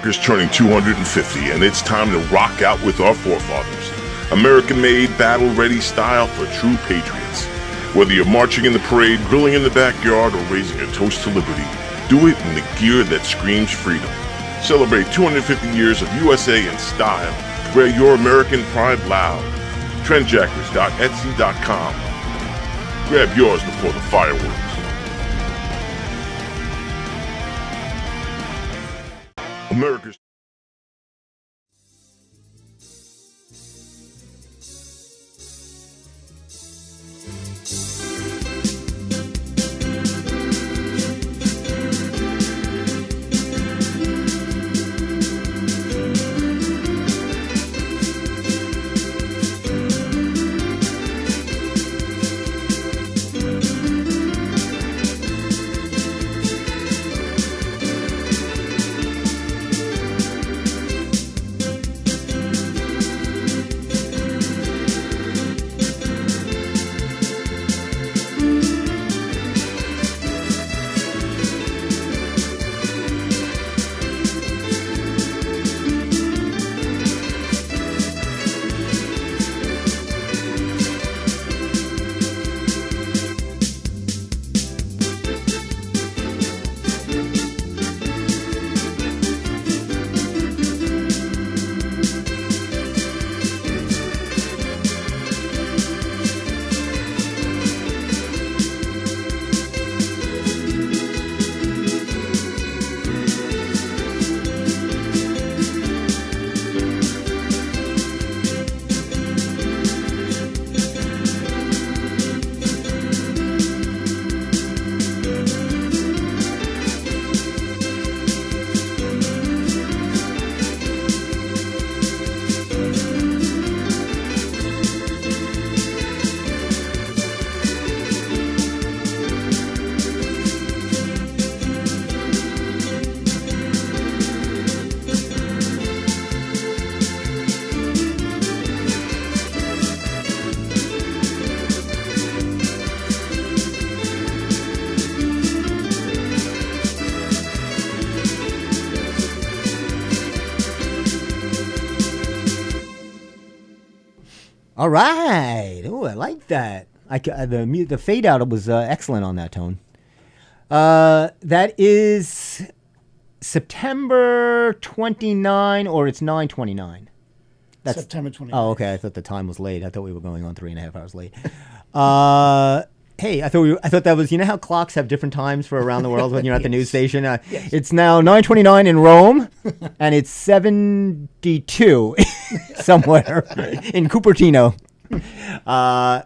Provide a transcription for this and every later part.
America's turning 250, and it's time to rock out with our forefathers. American-made, battle-ready style for true patriots. Whether you're marching in the parade, grilling in the backyard, or raising a toast to liberty, do it in the gear that screams freedom. Celebrate 250 years of USA in style. Wear your American pride loud. Trendjackers.etsy.com. Grab yours before the fireworks. America's All right. Oh, I like that. The fade out was excellent on that tone. That is September 29, or it's 9/29. That's September 29. Oh, okay. I thought the time was late. I thought we were going on 3.5 hours late. Hey, I thought that was, you know how clocks have different times for around the world when you're at the news station? Yes. It's now 9:29 in Rome, and it's 72 somewhere in Cupertino.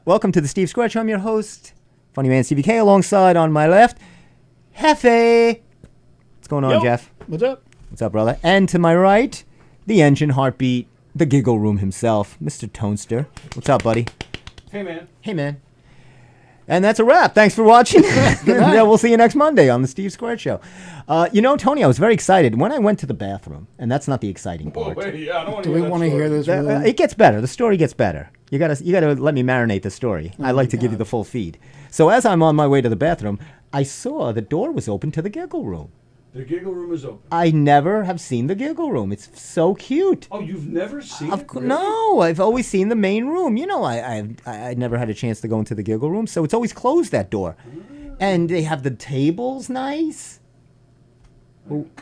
Welcome to the Steve Square Show. I'm your host, Funny Man Stevie K, alongside on my left, Hefe. What's going on, Yo. Jeff? What's up? What's up, brother? And to my right, the engine heartbeat, the giggle room himself, Mr. Tonester. What's up, buddy? Hey, man. Hey, man. And that's a wrap. Thanks for watching. We'll see you next Monday on the Steve Squared Show. Tony, I was very excited when I went to the bathroom, and that's not the exciting part. Wait, yeah, I don't want Do we want to hear this? It gets better. The story gets better. You gotta let me marinate the story. I like to give you the full feed. So as I'm on my way to the bathroom, I saw the door was open to the giggle room. The giggle room is open. I never have seen the giggle room. It's so cute. Oh, you've never seen it? Really? No, I've always seen the main room. You know, I never had a chance to go into the giggle room, so it's always closed, that door. And they have the tables nice.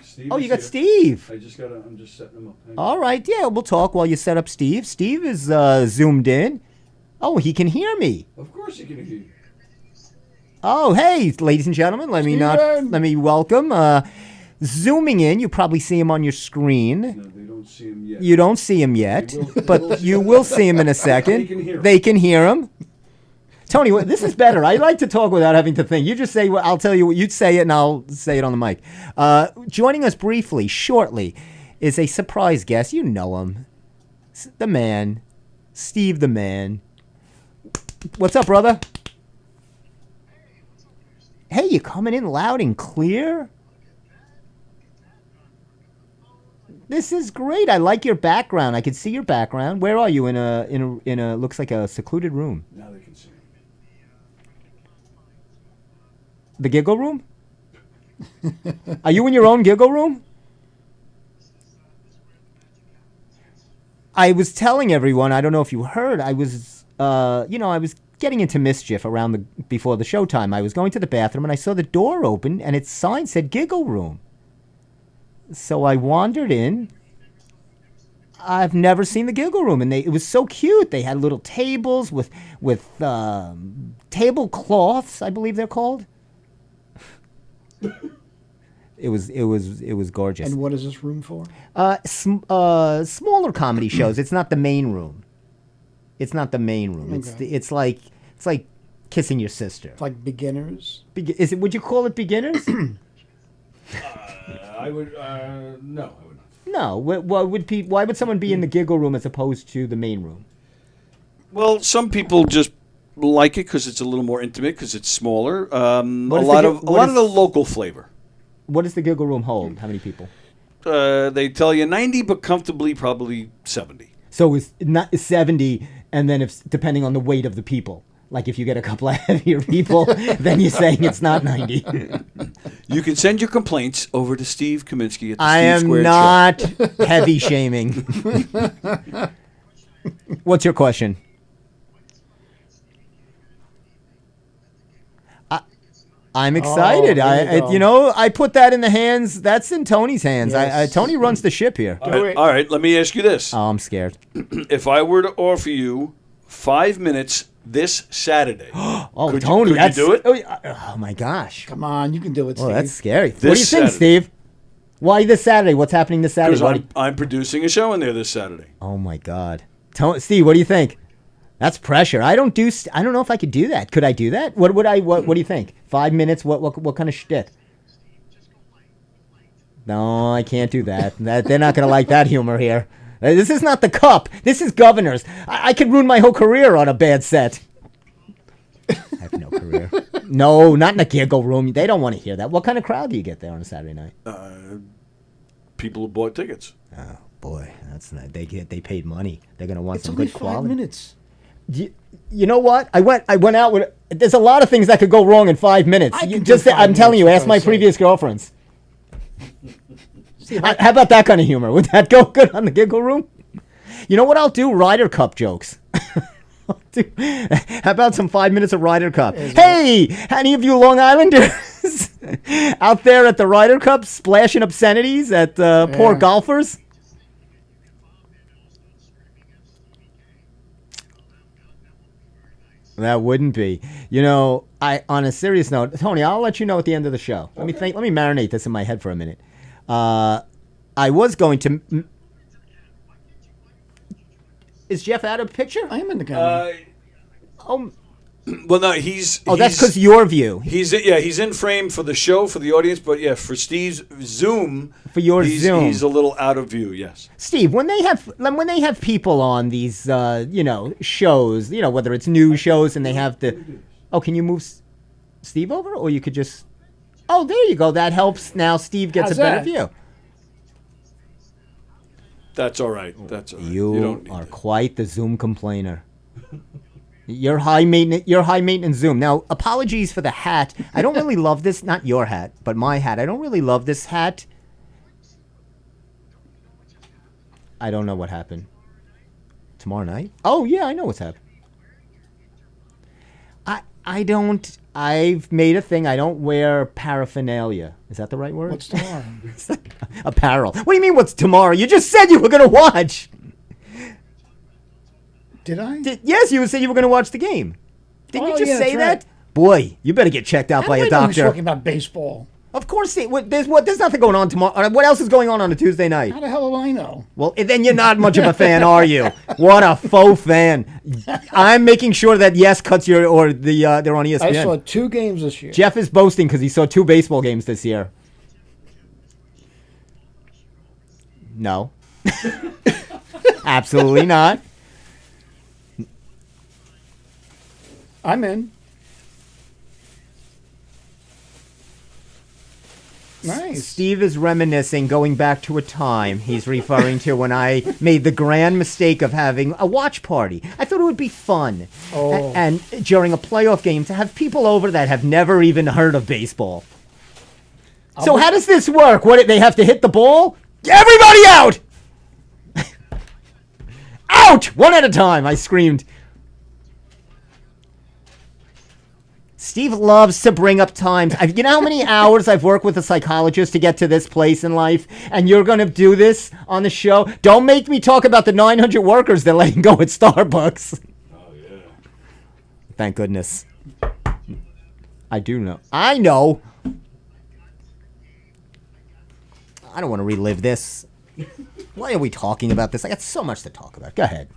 Steve Oh, is you got here. Steve. I'm just setting him up. Hang on. All right, yeah, we'll talk while you set up Steve. Steve is zoomed in. Oh, he can hear me. Of course you can hear you. Oh, hey, ladies and gentlemen, let me welcome. Zooming in, you probably see him on your screen. No, they don't see him yet. You don't see him yet, but you will see him in a second. They can hear him. Tony, this is better. I like to talk without having to think. You just say, I'll tell you what you'd say it, and I'll say it on the mic. Joining us briefly, shortly, is a surprise guest. You know him. The man. Steve the man. What's up, brother? Hey, you coming in loud and clear? This is great. I like your background. I can see your background. Where are you? In a looks like a secluded room. Now they can see. The giggle room? Are you in your own giggle room? I was telling everyone, I don't know if you heard, I was getting into mischief before the showtime. I was going to the bathroom and I saw the door open and its sign said Giggle Room. So I wandered in. I've never seen the Giggle Room, and it was so cute. They had little tables with tablecloths, I believe they're called. It was gorgeous. And what is this room for? Smaller comedy shows. It's not the main room. It's not the main room. Okay. It's like kissing your sister. It's like beginners? Would you call it beginners? I would. No, I would not. No. Why would someone be in the Giggle Room as opposed to the main room? Well, some people just like it because it's a little more intimate because it's smaller. A What is lot the of gi- a what lot is- of the local flavor. What does the Giggle Room hold? How many people? They tell you 90, but comfortably probably 70. So it's not 70, and then if depending on the weight of the people. Like if you get a couple of heavier people, then you're saying it's not 90. You can send your complaints over to Steve Kaminsky at the I Steve am Squared not heavy shaming. What's your question? I'm excited. there you go. I put that in the hands. That's in Tony's hands. Yes. Tony runs the ship here. All right, let me ask you this. Oh, I'm scared. If I were to offer you 5 minutes this Saturday, Oh, could Tony, you do it? Oh my gosh. Come on, you can do it, Oh, Steve. that's scary. What do This you think, Saturday. Steve? Why this Saturday? What's happening this Saturday? Because Why do I'm producing a show in there this Saturday. Oh my God, Steve, what do you think? That's pressure. I don't know if I could do that. Could I do that? What do you think? 5 minutes? What kind of shtick? No, I can't do that. They're not gonna like that humor here. This is not the Cup. This is Governors. I could ruin my whole career on a bad set. I have no career. No, not in a Giggle Room. They don't want to hear that. What kind of crowd do you get there on a Saturday night? People who bought tickets. Oh boy, that's not. They paid money. They're gonna want It's some only good 5 quality. minutes. You know what? I went out with. There's a lot of things that could go wrong in 5 minutes. I can do Just, 5 I'm telling you, minutes, ask for my Christ's sake. previous girlfriends. How about that kind of humor? Would that go good on the Giggle Room? You know what I'll do? Ryder Cup jokes. How about some 5 minutes of Ryder Cup? Hey, any of you Long Islanders out there at the Ryder Cup splashing obscenities at poor Yeah. golfers? That wouldn't be. On a serious note, Tony, I'll let you know at the end of the show. Let me marinate this in my head for a minute. I was going to. Is Jeff out of picture? I am in the camera. Oh, Well, no, he's. that's because your view. He's in frame for the show for the audience, but yeah, for Steve's Zoom, For your Zoom. he's a little out of view. Yes. Steve, when they have people on these shows, whether it's news shows and they have to. Oh, can you move Steve over, or you could just. Oh, there you go. That helps. Now Steve gets How's a better that? view. That's all right. That's all right. You don't need are to. quite the Zoom complainer. You're high maintenance Zoom. Now, apologies for the hat. I don't really love this. Not your hat, but my hat. I don't really love this hat. I don't know what happened. Tomorrow night? Oh yeah, I know what's happened. I don't. I've made a thing. I don't wear paraphernalia. Is that the right word? What's tomorrow? Apparel. What do you mean? What's tomorrow? You just said you were gonna watch. Did I? Yes, you said you were going to watch the game. Didn't Oh, you just yeah, say that's that? Boy, you better get checked out How by do a I know he's doctor. talking about baseball? Of course, there's nothing going on tomorrow. What else is going on a Tuesday night? How the hell will I know? Well, then you're not much of a fan, are you? What a faux fan! I'm making sure that Yes cuts they're on ESPN. I saw 2 games this year. Jeff is boasting because he saw 2 baseball games this year. No, absolutely not. I'm in. Nice. Steve is reminiscing, going back to a time he's referring to when I made the grand mistake of having a watch party. I thought it would be fun. Oh. And during a playoff game to have people over that have never even heard of baseball. So how does this work? What, they have to hit the ball? Everybody out! Out! One at a time, I screamed. Steve loves to bring up times. You know how many hours I've worked with a psychologist to get to this place in life? And you're going to do this on the show? Don't make me talk about the 900 workers they're letting go at Starbucks. Oh, yeah. Thank goodness. I do know. I know. I don't want to relive this. Why are we talking about this? I got so much to talk about. Go ahead.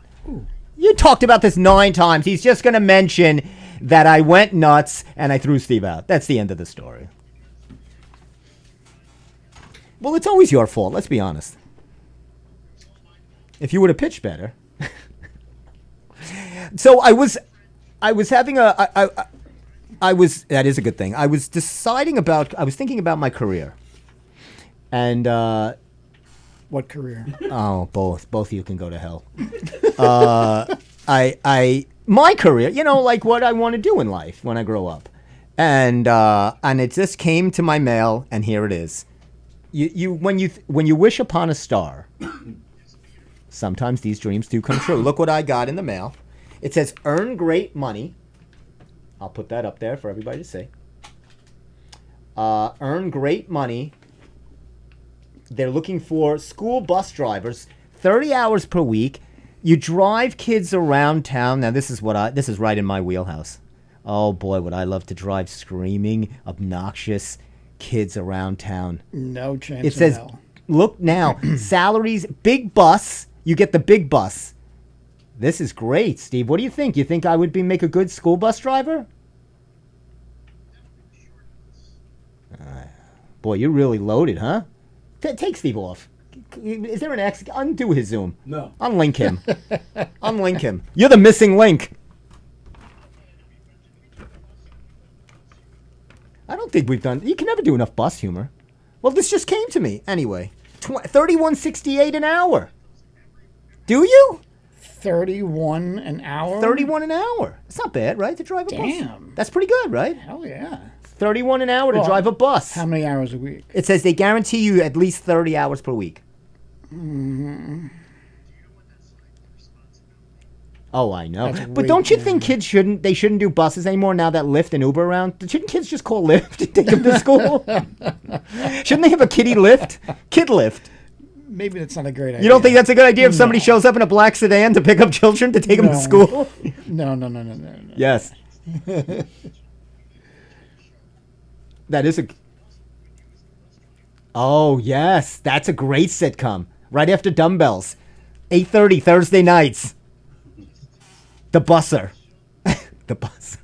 You talked about this 9 times. He's just going to mention that I went nuts and I threw Steve out. That's the end of the story. Well, it's always your fault. Let's be honest. If you would have pitched better. So I was having that is a good thing. I was thinking about my career. And, What career? oh, both of you can go to hell. My career, like what I want to do in life when I grow up. And it just came to my mail, and here it is. When you wish upon a star, sometimes these dreams do come true. Look what I got in the mail. It says, earn great money. I'll put that up there for everybody to see. Earn great money. They're looking for school bus drivers, 30 hours per week. You drive kids around town. Now, this is right in my wheelhouse. Oh, boy, would I love to drive screaming, obnoxious kids around town. No chance. It says, look now, salaries, big bus. You get the big bus. This is great, Steve. What do you think? You think I would make a good school bus driver? Boy, you're really loaded, huh? Take Steve off. Is there an X? Undo his Zoom. No. Unlink him. Unlink him. You're the missing link. I don't think we've done... You can never do enough bus humor. Well, this just came to me. Anyway. $31.68 an hour. Do you? 31 an hour? 31 an hour. It's not bad, right, to drive a bus? Damn. That's pretty good, right? Hell yeah. 31 an hour to drive a bus. How many hours a week? It says they guarantee you at least 30 hours per week. Oh, I know. But don't you think kids shouldn't do buses anymore now that Lyft and Uber are around? Shouldn't kids just call Lyft and take them to school? Shouldn't they have a kiddie Lyft? Kid Lyft. Maybe that's not a great idea. You don't think that's a good idea if somebody shows up in a black sedan to pick up children to take them to school? No. Yes. That is a... Oh, yes. That's a great sitcom. Right after Dumbbells. 8:30 Thursday nights. The Busser. The Busser.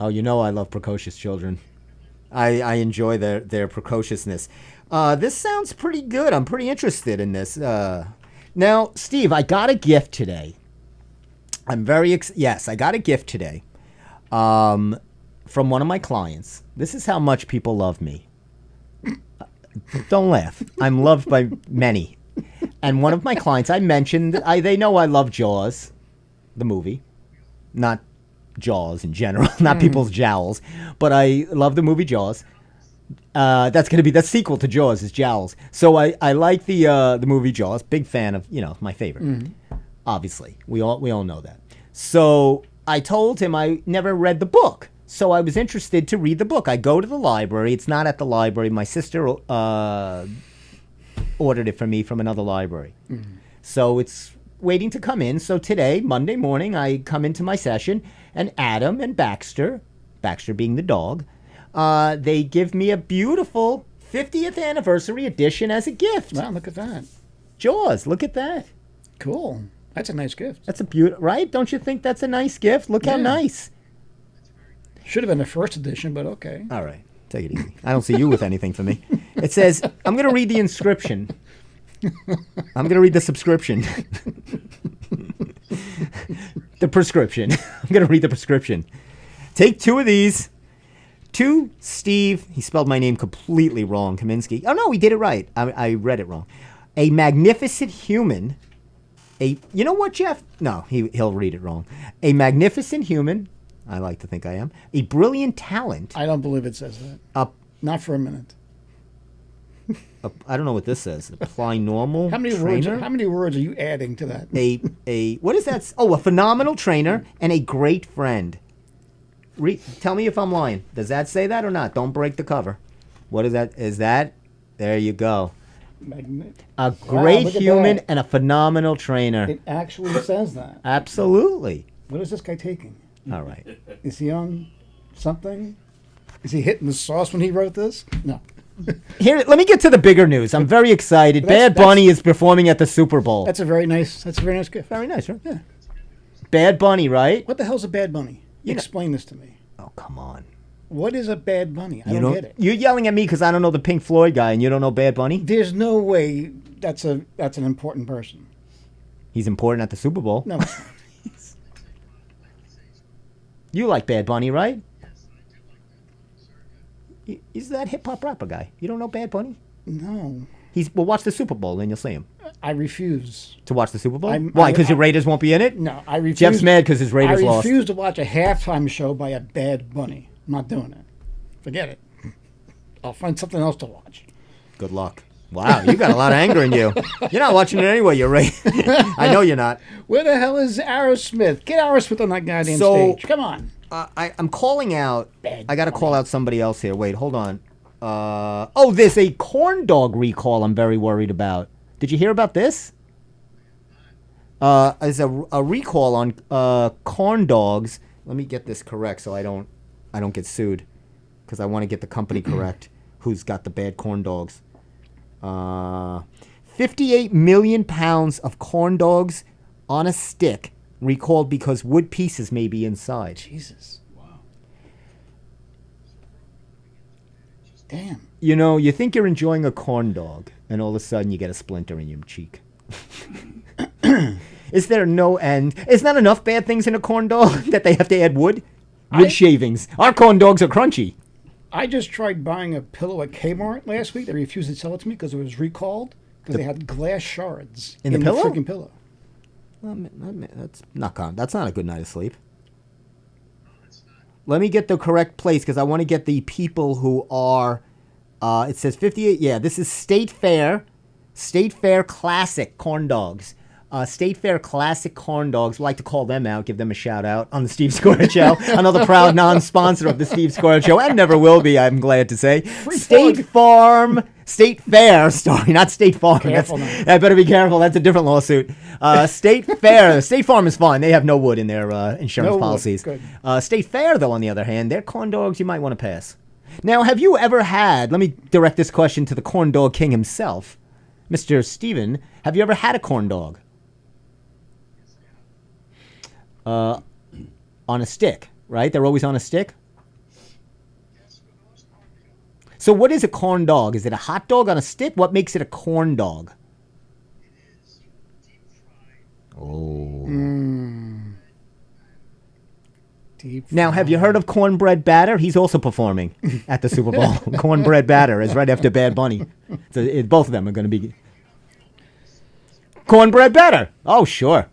Oh, you know I love precocious children. I enjoy their precociousness. This sounds pretty good. I'm pretty interested in this. Now, Steve, I got a gift today. I'm very... Yes, I got a gift today. From one of my clients. This is how much people love me. Don't laugh. I'm loved by many. And one of my clients, I mentioned, they know I love Jaws, the movie. Not Jaws in general, not people's jowls. But I love the movie Jaws. That's going to be the sequel to Jaws is Jowls. So I like the movie Jaws. Big fan of, my favorite. Mm-hmm. Obviously. We all know that. So I told him I never read the book. So I was interested to read the book. I go to the library. It's not at the library. My sister ordered it for me from another library. Mm-hmm. So it's waiting to come in. So today, Monday morning, I come into my session, and Adam and Baxter being the dog, they give me a beautiful 50th anniversary edition as a gift. Wow, look at that. Jaws, look at that. Cool. That's a nice gift. That's a beautiful, right? Don't you think that's a nice gift? Look how nice. Should have been the first edition, but okay. All right. Take it easy. I don't see you with anything for me. It says, I'm going to read the inscription. I'm going to read the subscription. The prescription. I'm going to read the prescription. Take 2 of these. To Steve. He spelled my name completely wrong, Kaminsky. Oh, no, he did it right. I read it wrong. A magnificent human. You know what, Jeff? No, he'll read it wrong. A magnificent human. I like to think I am. A brilliant talent. I don't believe it says that. Not for a minute. I don't know what this says. Apply normal. How many trainer? words? How many words are you adding to that? A what is that? Oh, a phenomenal trainer and a great friend. Tell me if I'm lying. Does that say that or not? Don't break the cover. What is that? Is that? There you go. A great look at human that. and a phenomenal trainer. It actually says that. Absolutely. What is this guy taking? All right. Is he on something? Is he hitting the sauce when he wrote this? No. Here, let me get to the bigger news. I'm very excited. Bad Bunny is performing at the Super Bowl. That's a very nice gift. Very nice, right? Yeah. Bad Bunny, right? What the hell's a Bad Bunny? You know- Explain this to me. Oh, come on. What is a Bad Bunny? I You don't get it. You're yelling at me because I don't know the Pink Floyd guy, and you don't know Bad Bunny. There's no way that's an important person. He's important at the Super Bowl. No. You like Bad Bunny, right? He's that hip hop rapper guy. You don't know Bad Bunny? No. Well, watch the Super Bowl, then you'll see him. I refuse. To watch the Super Bowl? I'm- Why? I- Because your Raiders won't be in it? No, I refuse. Jeff's mad because his Raiders I lost. refuse to watch a halftime show by a Bad Bunny. I'm not doing it. Forget it. I'll find something else to watch. Good luck. Wow, you got a lot of anger in you. You're not watching it anyway. You're right. I know you're not. Where the hell is Aerosmith? Get Aerosmith on that goddamn So- stage. Come on. I'm calling out. Bad I got to Bunny. call out somebody else here. Wait, hold on. There's a corn dog recall I'm very worried about. Did you hear about this? There's a recall on corn dogs. Let me get this correct so I don't get sued, because I want to get the company correct. Who's got the bad corn dogs? 58 million pounds of corn dogs on a stick recalled because wood pieces may be inside. Jesus. Wow. Damn. You know, you think you're enjoying a corn dog, and all of a sudden you get a splinter in your cheek. Is there no end? Is not enough bad things in a corn dog that they have to add wood? Wood shavings. Our corn dogs are crunchy. I just tried buying a pillow at Kmart last week. They refused to sell it to me because it was recalled because they had glass shards In the pillow? freaking pillow. That's not a good night of sleep. Let me get the correct place because I want to get the people who are. It says 58. Yeah, this is State Fair Classic corn dogs. State Fair Classic corn dogs. We like to call them out, give them a shout out on the Steve Square Show. Another proud non-sponsor of the Steve Square Show, and never will be, I'm glad to say. State Fair, sorry, not State Farm. Careful now. I better be careful. That's a different lawsuit. State Fair. State Farm is fine. They have no wood in their insurance No wood. policies. Good. State Fair, though, on the other hand, their corn dogs you might want to pass. Now, have you ever had, let me direct this question to the corn dog king himself, Mr. Steven, have you ever had a corn dog? On a stick, right? They're always on a stick? So what is a corn dog? Is it a hot dog on a stick? What makes it a corn dog? Oh. Deep Now, have you heard of Cornbread Batter? He's also performing at the Super Bowl. Cornbread Batter is right after Bad Bunny. So both of them are going to be... Cornbread Batter. Oh, sure.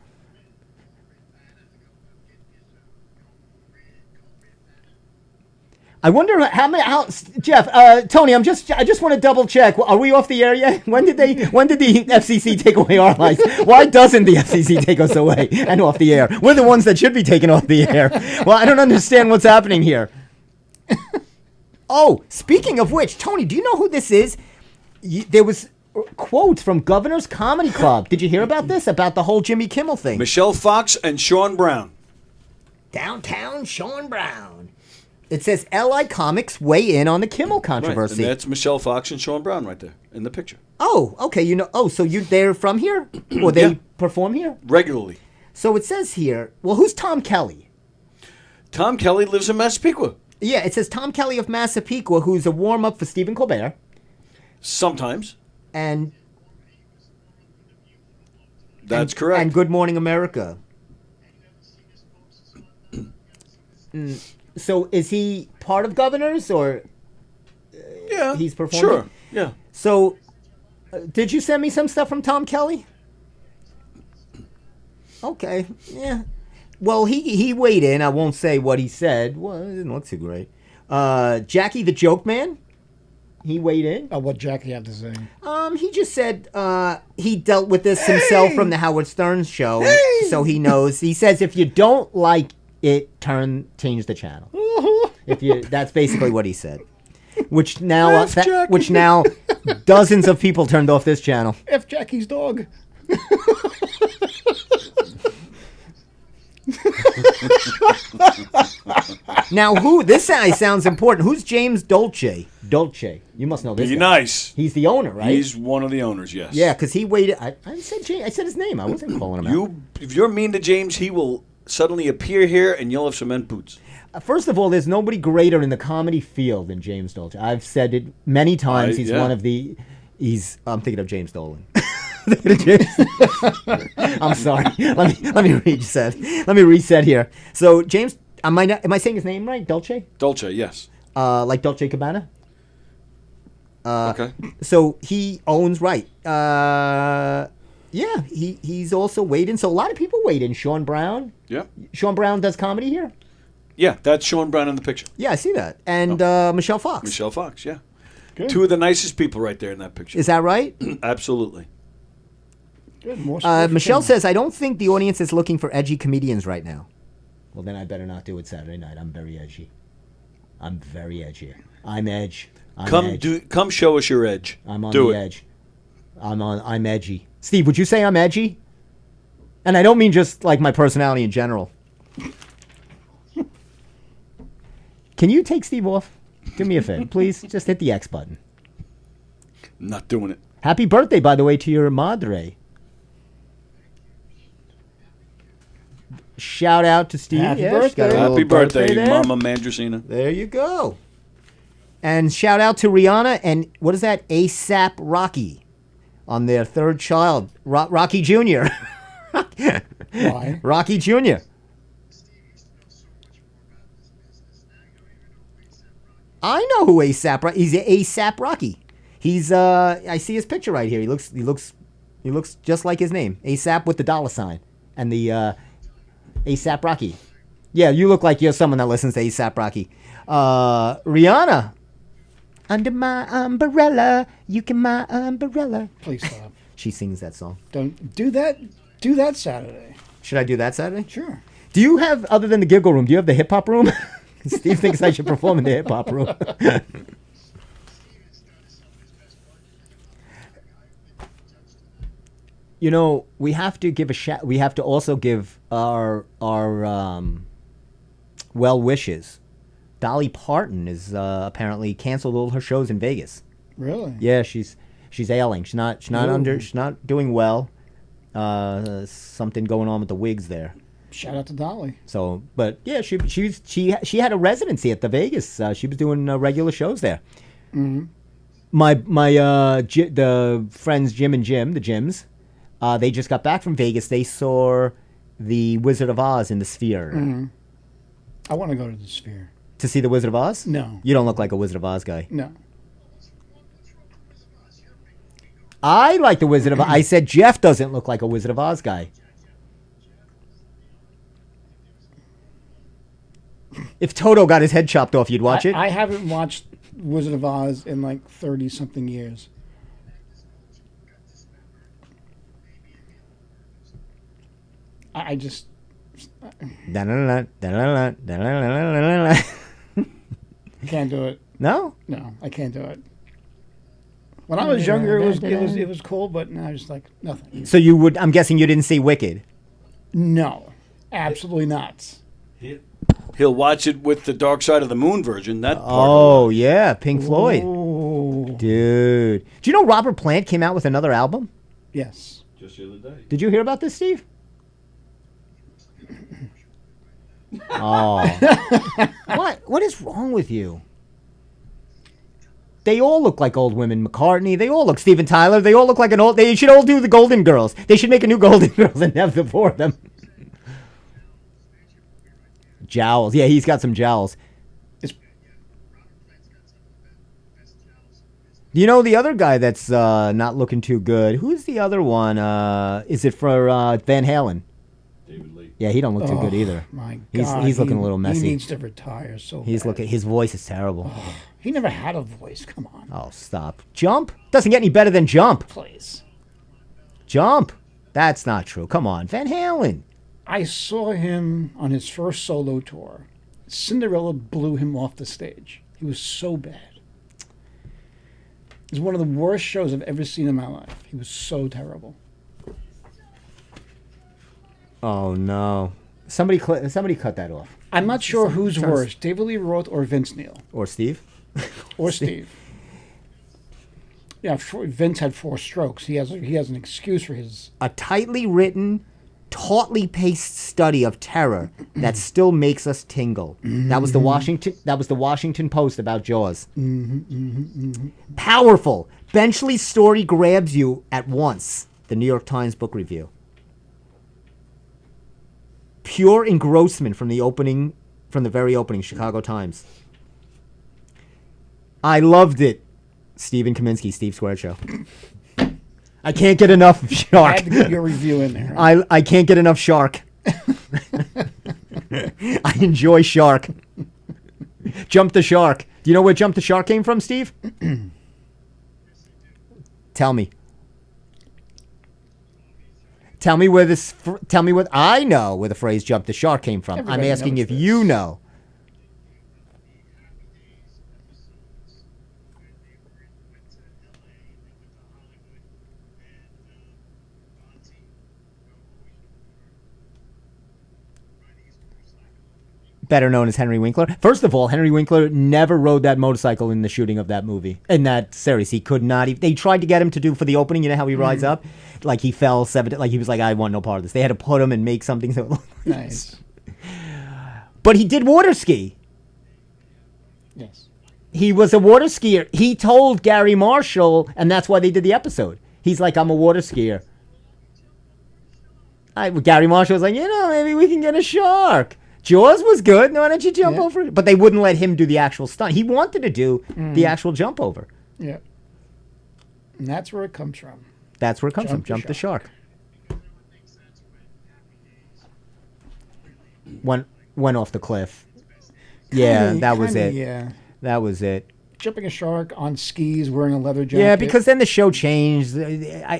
I wonder how Jeff, Tony, I just want to double check. Are we off the air yet? When did the FCC take away our license? Why doesn't the FCC take us away and off the air? We're the ones that should be taken off the air. Well, I don't understand what's happening here. Oh, speaking of which, Tony, do you know who this is? There was quotes from Governor's Comedy Club. Did you hear about this? About the whole Jimmy Kimmel thing? Michelle Fox and Sean Brown. Downtown Sean Brown. It says LI Comics weigh in on the Kimmel Right, controversy. and that's Michelle Fox and Sean Brown right there in the picture. Oh, okay. They're from here? Or they Yeah. perform here? Regularly. So it says here, well, who's Tom Kelly? Tom Kelly lives in Massapequa. Yeah, it says Tom Kelly of Massapequa, who's a warm-up for Stephen Colbert. Sometimes. And That's correct. And Good Morning America. So is he part of Governors, or yeah, he's performing? Sure. Yeah. So did you send me some stuff from Tom Kelly? Okay. Yeah. Well, he weighed in. I won't say what he said. Well, it didn't look too great. Jackie the Joke Man. He weighed in. Oh, what Jackie had to say. He just said he dealt with this himself from the Howard Stern show, so he knows. He says if you don't like it, change the channel. That's basically what he said. Which now, dozens of people turned off this channel. F Jackie's dog. Now, this guy sounds important. Who's James Dolce? Dolce. You must know this Be guy. nice. He's the owner, right? He's one of the owners, yes. Yeah, because he waited. I said James. I said his name. I wasn't calling him out. If you're mean to James, he will suddenly appear here and you'll have cement boots. First of all, there's nobody greater in the comedy field than James Dolce. I've said it many times. He's one of the. I'm thinking of James Dolan. I'm sorry. Let me reset. Let me reset here. So James, am I saying his name right? Dolce? Dolce, yes. Like Dolce Gabbana? Okay. So he owns yeah. He's also weighed in. So a lot of people weighed in. Sean Brown. Yeah. Sean Brown does comedy here. Yeah, that's Sean Brown in the picture. Yeah, I see that. And Michelle Fox. Michelle Fox, yeah. Good. Two of the nicest people right there in that picture. Is that right? Absolutely. Good. More support for Michelle Kim. says, I don't think the audience is looking for edgy comedians right now. Well, then I better not do it Saturday night. I'm very edgy. I'm very edgy. I'm edge. Come show us your edge. I'm on do the it. edge. I'm edgy. Steve, would you say I'm edgy? And I don't mean just like my personality in general. Can you take Steve off? Do me a favor, please. Just hit the X button. Not doing it. Happy birthday, by the way, to your madre. Shout out to Steve. Happy She got a birthday. little Happy birthday, there. Mama Mandracina. There you go. And shout out to Rihanna and what is that? ASAP Rocky on their third child, Rocky Jr. Why? Rocky Jr. I know who ASAP. He's ASAP Rocky. He's I see his picture right here. He looks just like his name, ASAP with the $sign and the ASAP Rocky. Yeah, you look like you're someone that listens to ASAP Rocky. Rihanna. Under my umbrella, you can my umbrella. Please stop. She sings that song. Don't do that. Do that Saturday. Should I do that Saturday? Sure. Do you have, other than the giggle room, do you have the hip hop room? Steve thinks I should perform in the hip hop room. You know, we have to give we have to also give our well wishes. Dolly Parton is apparently canceled all her shows in Vegas. Really? Yeah, she's ailing. She's not doing well. Something going on with the wigs there. Shout out to Dolly. So, but yeah, she had a residency at the Vegas. She was doing regular shows there. Mm-hmm. The friends Jim and Jim, the Jims, they just got back from Vegas. They saw the Wizard of Oz in the Sphere. Mm-hmm. I want to go to the Sphere. To see the Wizard of Oz? No. You don't look like a Wizard of Oz guy. No. I like the Wizard of Oz. I said Jeff doesn't look like a Wizard of Oz guy. If Toto got his head chopped off, you'd watch it? I haven't watched Wizard of Oz in like 30-something years. I just... Can't do it. No? No, I can't do it. When I was younger, it was cool, but now it's like nothing. So you would? I'm guessing you didn't see Wicked. No, absolutely not. He'll watch it with the Dark Side of the Moon version. That part Oh yeah, Pink Floyd, Oh, dude. Do you know Robert Plant came out with another album? yes. Just the other day. Did you hear about this, Steve? Oh, what is wrong with you? They all look like old women. McCartney, they all look. Steven Tyler, they all look like an old. They should all do the Golden Girls. They should make a new Golden Girls and have the four of them. Jowls, yeah, he's got some jowls. You know the other guy that's not looking too good? Who's the other one? Is it for Van Halen? David Lee. Yeah, he don't look too good either. My He's God, looking a little messy. He needs to retire. So He's bad. looking. His voice is terrible. He never had a voice. Come on, Oh, stop. Jump? Doesn't get any better than Jump. please. Jump? That's not true. Come on. Van Halen. I saw him on his first solo tour. Cinderella blew him off the stage. He was so bad. It was one of the worst shows I've ever seen in my life. He was so terrible. Oh, no. Somebody cut that off. I'm not sure who's sounds- worse, David Lee Roth or Vince Neil. Or Steve? Or Steve. Yeah, Vince had 4 strokes. He has an excuse for his. A tightly written, tautly paced study of terror that still makes us tingle. That was the Washington Post about Jaws. Powerful. Benchley's story grabs you at once. The New York Times Book Review. Pure engrossment from the very opening, Chicago Times. I loved it. Stephen Kaminsky, Steve Square Show. I can't get enough of I Shark. had to get your review in there. I can't get enough Shark. I enjoy Shark. Jump the Shark. Do you know where Jump the Shark came from, Steve? Tell me. Tell me what I know where the phrase "jump the shark" came from. Everybody I'm asking knows if this. you know. Better known as Henry Winkler. First of all, Henry Winkler never rode that motorcycle in the shooting of that movie. In that series, he could not. They tried to get him to do for the opening. You know how he rides up, like he fell 7. Like he was like, I want no part of this. They had to put him and make something so. It looked like Nice. But he did water ski. Yes. He was a water skier. He told Gary Marshall, and that's why they did the episode. He's like, I'm a water skier. Gary Marshall was like, maybe we can get a shark. Jaws was good. Why don't you jump over it? But they wouldn't let him do the actual stunt. He wanted to do the actual jump over. Yeah. And that's where it comes from. That's where it comes from. Jump Jump the the shark. Went off the cliff. Yeah, that was it. Yeah. That was it. Jumping a shark on skis, wearing a leather jacket. Yeah, because then the show changed.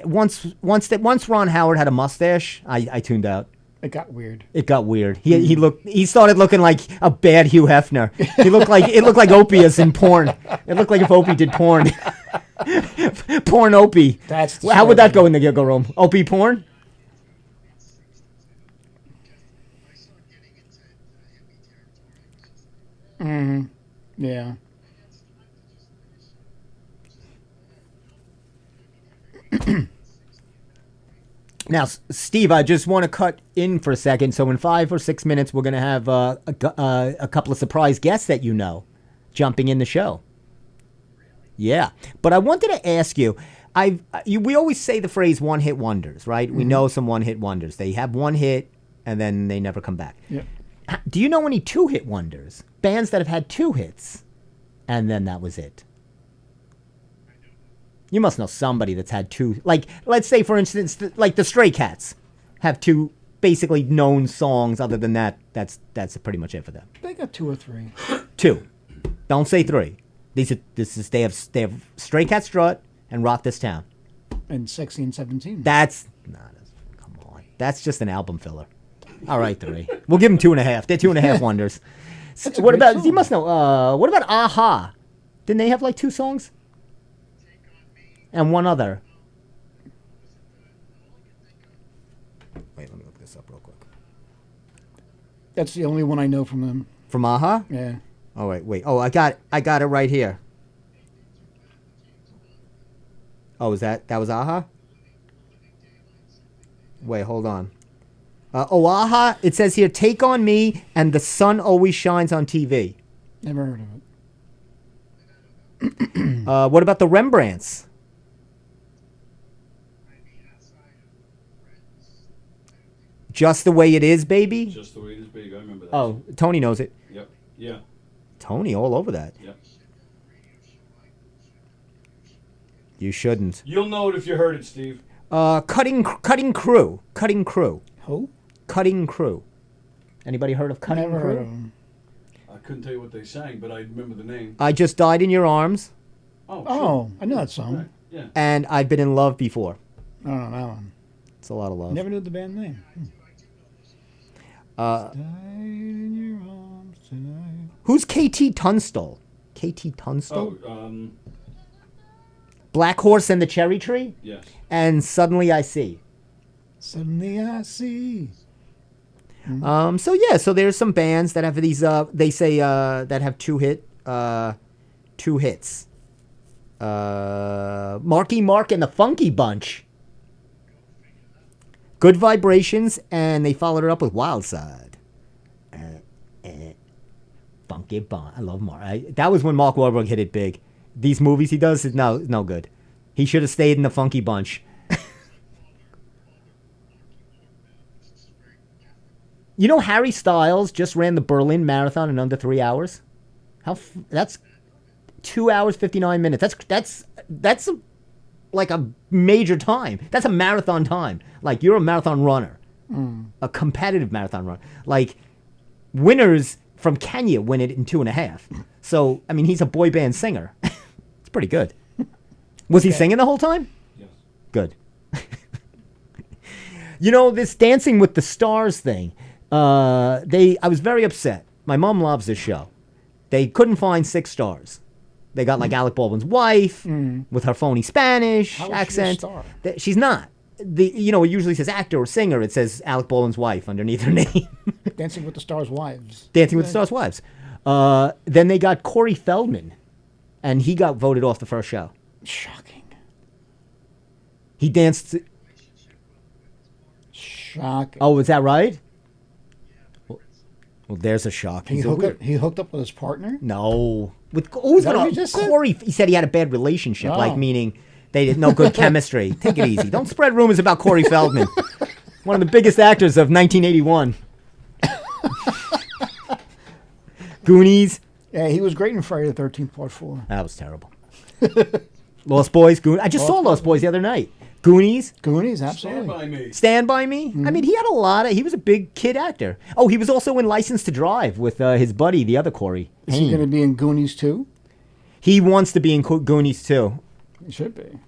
Once Ron Howard had a mustache, I tuned out. it got weird. It got weird. He started looking like a bad Hugh Hefner. It looked like Opie is in porn. It looked like if Opie did porn. Porn Opie. That's How would that go in the giggle room? Opie porn? Yeah. Now, Steve, I just want to cut in for a second. So in 5 or 6 minutes, we're going to have a couple of surprise guests that you know jumping in the show. Yeah. But I wanted to ask you, we always say the phrase one-hit wonders, right? We know some one-hit wonders. They have one hit, and then they never come back. Yep. Do you know any two-hit wonders? Bands that have had 2 hits, and then that was it. You must know somebody that's had 2. Like, let's say, for instance, like the Stray Cats have 2 basically known songs. Other than that, that's pretty much it for them. They got 2 or 3. 2. Don't say 3. They have Stray Cat Strut and Rock This Town. And 16 and 17. Come on. That's just an album filler. All right, 3. We'll give them 2.5. They're 2.5 wonders. That's a What great about? song. You must know. What about Aha? Didn't they have like 2 songs? And one other. Wait, let me look this up real quick. That's the only one I know from them. From Aha? Yeah. Oh wait. Oh, I got it right here. Oh, that was Aha? Wait, hold on. Aha, it says here, Take On Me and The Sun Always Shines on TV. Never heard of it. What about the Rembrandts? Just the Way It Is, baby? Just the way it is, baby. I remember that. Oh, Tony knows it. Yep. Yeah. Tony all over that. Yep. You shouldn't. You'll know it if you heard it, Steve. Cutting Crew. Cutting Crew. Who? Cutting Crew. Anybody heard of Cutting Never Crew? heard of them. couldn't tell you what they sang, but I remember the name. I Just Died in Your Arms, Oh, Oh, I know that sure. song. Right. Yeah. and I've Been in Love Before. I don't know that one. It's a lot of love. Never knew the band name. Uh, Died in your arms tonight. who's KT Tunstall? KT Tunstall? Oh, Black Horse and the Cherry Tree? yes. And Suddenly I See. Suddenly I see. So there's some bands that have these, they say, that have two hits. Marky Mark and the Funky Bunch. Good Vibrations, and they followed it up with Wild Side. Funky Bunch. I love Mark. That was when Mark Wahlberg hit it big. These movies he does is no good. He should have stayed in the Funky Bunch. You know, Harry Styles just ran the Berlin Marathon in under 3 hours. That's 2 hours 59 minutes. That's like a major time. That's a marathon time. Like, you're a marathon runner, a competitive marathon runner. Like, winners from Kenya win it in 2.5. So, I mean, he's a boy band singer. It's pretty good. Was he singing the whole time? Yes. Good. You know, this Dancing with the Stars thing. I was very upset. My mom loves this show. They couldn't find 6 stars. They got like Alec Baldwin's wife with her phony Spanish How is she a accent. star? She's not. It usually says actor or singer. It says Alec Baldwin's wife underneath her name. Dancing with the Stars Wives. Dancing with the Stars wives. Then they got Corey Feldman, and he got voted off the first show. Shocking. He danced. Shocking. Oh, is that right? Well, there's a shock. he hooked up with his partner? No. Who's that what gonna you just said? Corey? He said he had a bad relationship, Oh. like meaning they did no good chemistry. Take it easy. Don't spread rumors about Corey Feldman, one of the biggest actors of 1981. Goonies. Yeah, he was great in Friday the 13th Part 4. That was terrible. Lost Boys. I just saw Lost Boys the other night. Goonies. Goonies, Stand absolutely. by me. Stand By Me. I mean, he had he was a big kid actor. Oh, he was also in License to Drive with his buddy, the other Corey. Is he Haim. going to be in Goonies too? He wants to be in Goonies too. He should be.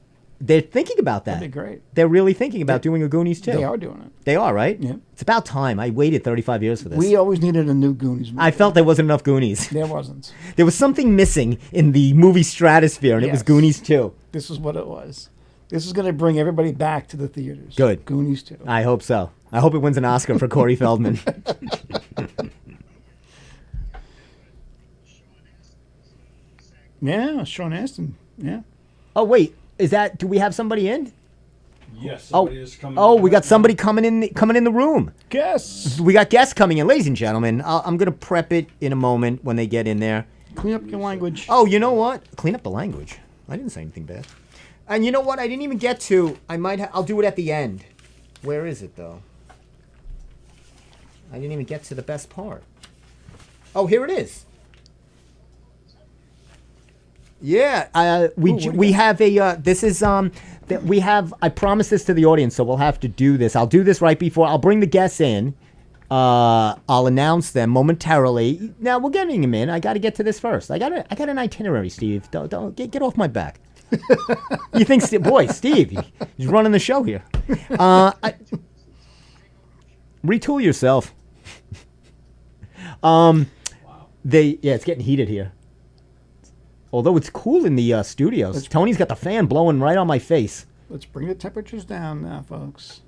They're thinking about that. That'd be great. They're really thinking about doing a Goonies too. They are doing it. They are, right? Yeah. It's about time. I waited 35 years for this. We always needed a new Goonies movie. I felt there wasn't enough Goonies. There wasn't. There was something missing in the movie stratosphere, and it was Yes. Goonies 2. This is what it was. This is going to bring everybody back to the theaters. Good. Goonies 2. I hope so. I hope it wins an Oscar for Corey Feldman. Yeah, Sean Astin. Yeah. Oh, wait. Do we have somebody in? Yes. Oh, Somebody is coming. we got somebody coming in the room. Guess. We got guests coming in, ladies and gentlemen. I'm gonna prep it in a moment when they get in there. Clean up your language. Oh, you know what? Clean up the language. I didn't say anything bad. And you know what? I didn't even get to. I'll do it at the end. Where is it though? I didn't even get to the best part. Oh, here it is. Yeah, we have a. This is that we have. I promised this to the audience, so we'll have to do this. I'll do this right before. I'll bring the guests in. I'll announce them momentarily. Now we're getting them in. I got to get to this first. I got an itinerary, Steve. Don't get off my back. You think, Steve, he's running the show here. Retool yourself. It's getting heated here. Although it's cool in the studios. Tony's got the fan blowing right on my face. Let's bring the temperatures down now, folks.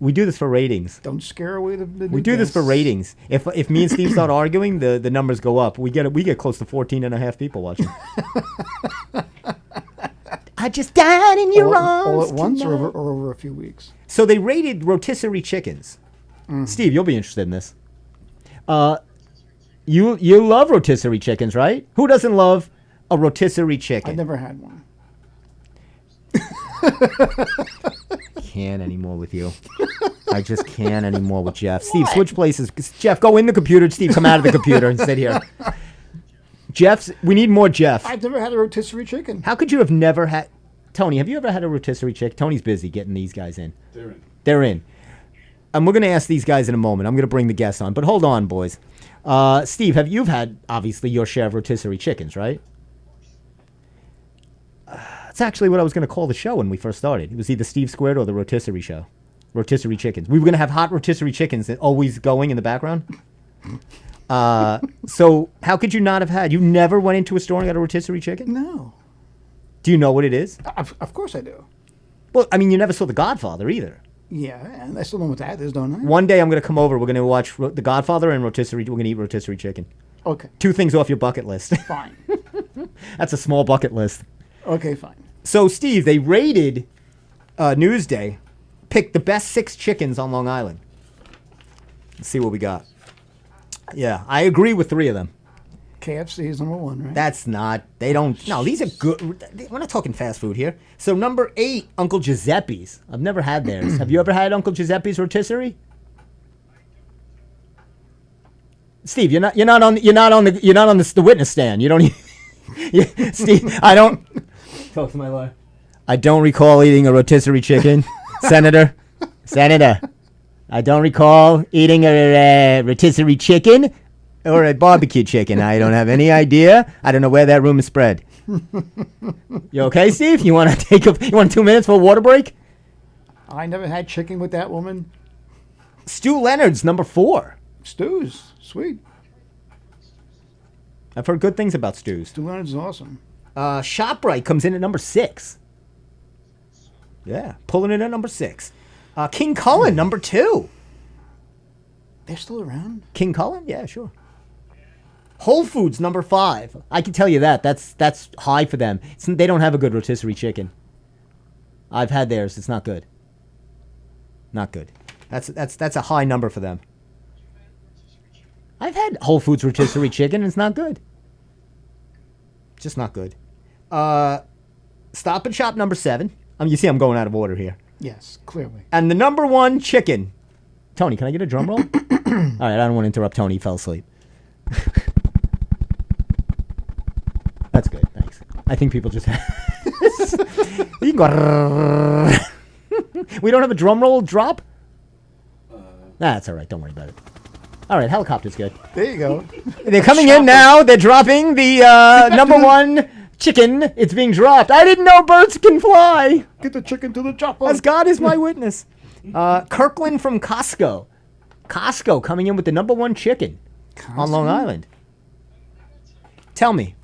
We do this for ratings. Don't scare away the We do this for ratings. If me and Steve start arguing, the numbers go up. We get close to 14.5 people watching. I just died in your arms. All at once or tonight. over a few weeks? So they rated rotisserie chickens. Steve, you'll be interested in this. You love rotisserie chickens, right? Who doesn't love a rotisserie chicken? I've never had one. Can't anymore with you. I just can't anymore with Jeff. Steve, switch places. Jeff, go in the computer. Steve, come out of the computer and sit here. We need more Jeff. I've never had a rotisserie chicken. How could you have never had... Tony, have you ever had a rotisserie chicken? Tony's busy getting these guys in. They're in. They're in. And we're going to ask these guys in a moment. I'm going to bring the guests on. But hold on, boys. Steve, you've had obviously your share of rotisserie chickens, right? That's actually what I was going to call the show when we first started. It was either Steve Squared or the rotisserie show. Rotisserie chickens. We were going to have hot rotisserie chickens always going in the background. So how could you not have had? You never went into a store and got a rotisserie chicken? No. Do you know what it is? Of course I do. Well, I mean, you never saw The Godfather either. Yeah, and I still know what that is, don't I? One day I'm going to come over. We're going to watch The Godfather and rotisserie. We're going to eat rotisserie chicken. Okay, 2 things off your bucket list. fine. That's a small bucket list. Okay, fine. So, Steve, they rated Newsday, picked the best 6 chickens on Long Island. Let's see what we got. Yeah, I agree with 3 of them. KFC is number 1, right? That's not. They don't. No, these are good. We're not talking fast food here. So number 8, Uncle Giuseppe's. I've never had theirs. Have you ever had Uncle Giuseppe's rotisserie? Steve, you're not on the witness stand. You don't. Steve, I don't. Talk to my lawyer. I don't recall eating a rotisserie chicken, Senator. I don't recall eating a rotisserie chicken. Or a barbecue chicken. I don't have any idea. I don't know where that room is spread. You okay, Steve? You want to You want 2 minutes for a water break? I never had chicken with that woman. Stu Leonard's number 4. Stews, sweet. I've heard good things about Stu's. Stu Leonard's awesome. ShopRite comes in at number 6. Yeah, pulling in at number 6. King Cullen, number 2. They're still around? King Cullen? Yeah, sure. Whole Foods, number 5. I can tell you that. That's high for them. They don't have a good rotisserie chicken. I've had theirs. It's not good. Not good. That's a high number for them. I've had Whole Foods rotisserie chicken, and it's not good. Just not good. Stop and Shop, number 7. You see I'm going out of order here. Yes, clearly. And the number 1 chicken. Tony, can I get a drum roll? All right, I don't want to interrupt Tony. He fell asleep. That's good, thanks. I think people just you can go. We don't have a drum roll drop? That's all right. Don't worry about it. All right, helicopter's good. There you go. They're coming in now. They're dropping the number 1 chicken. It's being dropped. I didn't know birds can fly. Get the chicken to the chopper. As God is my witness. Kirkland from Costco. Costco coming in with the number 1 chicken on Long Island. Tell me.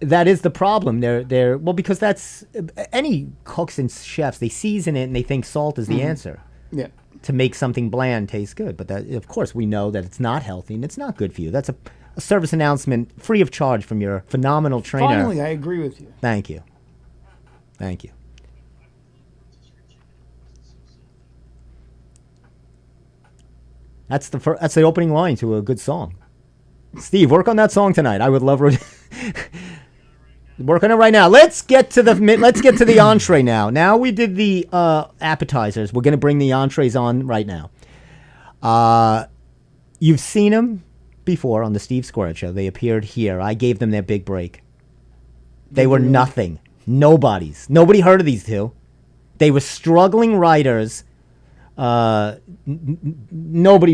That is the problem. They're well, because that's any cooks and chefs. They season it and they think salt is the answer. Yeah. To make something bland taste good, but that, of course, we know that it's not healthy and it's not good for you. That's a service announcement free of charge from your phenomenal trainer. Finally, I agree with you. Thank you. Thank you. That's the opening line to a good song. Steve, work on that song tonight. I would love work on it right now. Let's get to the entree now. Now we did the appetizers. We're going to bring the entrees on right now. You've seen them before on the Steve Squared Show. They appeared here. I gave them their big break. They were nothing. Nobody heard of these 2. They were struggling writers. Nobody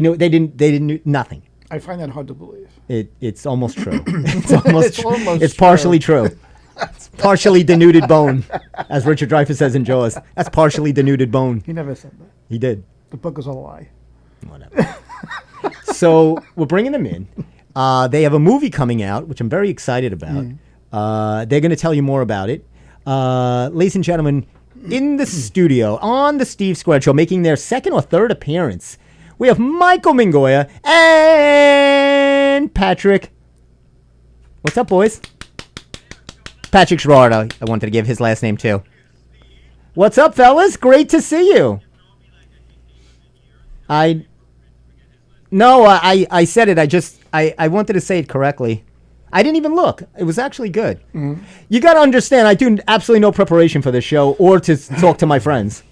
knew. They didn't know nothing. I find that hard to believe. It's almost true. It's partially true. Partially denuded bone, as Richard Dreyfuss says in Jaws. That's partially denuded bone. He never said that. He did. The book is a lie. Whatever. So we're bringing them in. They have a movie coming out, which I'm very excited about. They're going to tell you more about it. Ladies and gentlemen, in the studio, on the Steve Squared Show, making their 2nd or 3rd appearance, we have Michael Mingoya and Patrick. What's up, boys? Patrick Gerardo. I wanted to give his last name, too. What's up, fellas? Great to see you. I said it. I wanted to say it correctly. I didn't even look. It was actually good. Mm-hmm. You got to understand, I do absolutely no preparation for this show or to talk to my friends.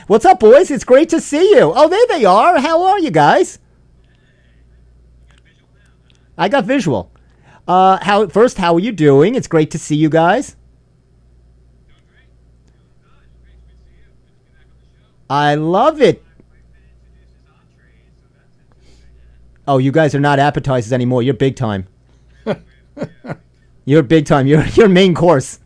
What's up, boys? It's great to see you. Oh, there they are. How are you guys? I got visual. How are you doing? It's great to see you guys. I love it. Oh, you guys are not appetizers anymore. You're big time. You're big time. You're main course.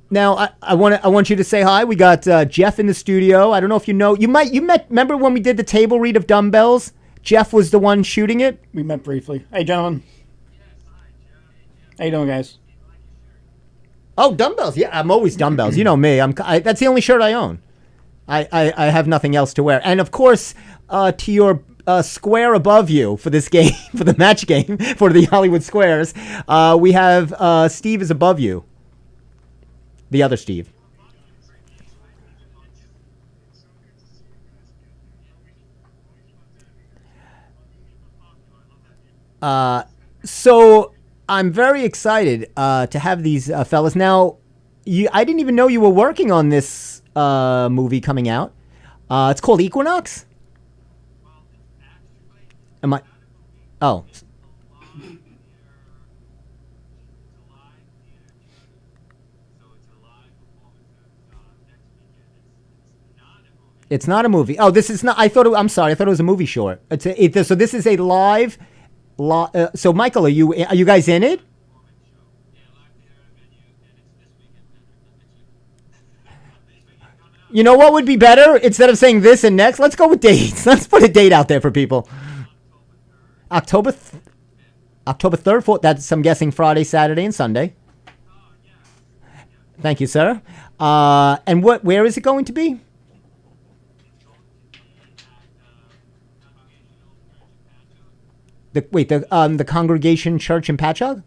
Now I want you to say hi. We got Jeff in the studio. I don't know if you know. You met. Remember when we did the table read of dumbbells? Jeff was the one shooting it. We met briefly. Hey, gentlemen. How you doing, guys? Oh, dumbbells. Yeah, I'm always dumbbells. You know me. That's the only shirt I own. I have nothing else to wear. And of course, to your square above you for this game, for the match game, for the Hollywood Squares, we have Steve is above you. The other Steve. So I'm very excited to have these fellas. Now, I didn't even know you were working on this movie coming out. It's called Equinox. Am I? Oh. It's not a movie. Oh, this is not. I'm sorry. I thought it was a movie short. So this is a live. So Michael, are you guys in it? You know what would be better instead of saying this and next? Let's go with dates. Let's put a date out there for people. October 3rd, 4th. That's I'm guessing Friday, Saturday, and Sunday. Thank you, sir. And where is it going to be? The Congregation Church in Patchogue?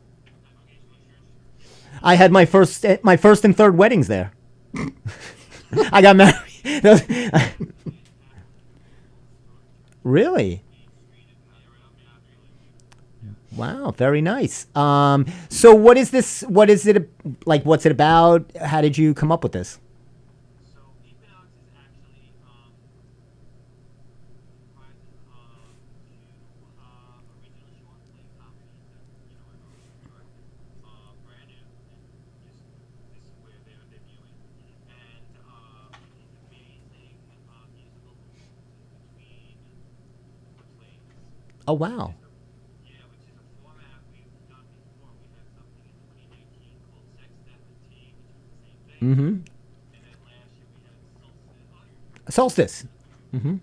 I had my first and third weddings there. I got married. Really? Wow, very nice. So what is this? What is it like? What's it about? How did you come up with this? Oh, wow. Mm-hmm. Solstice. Mm-hmm.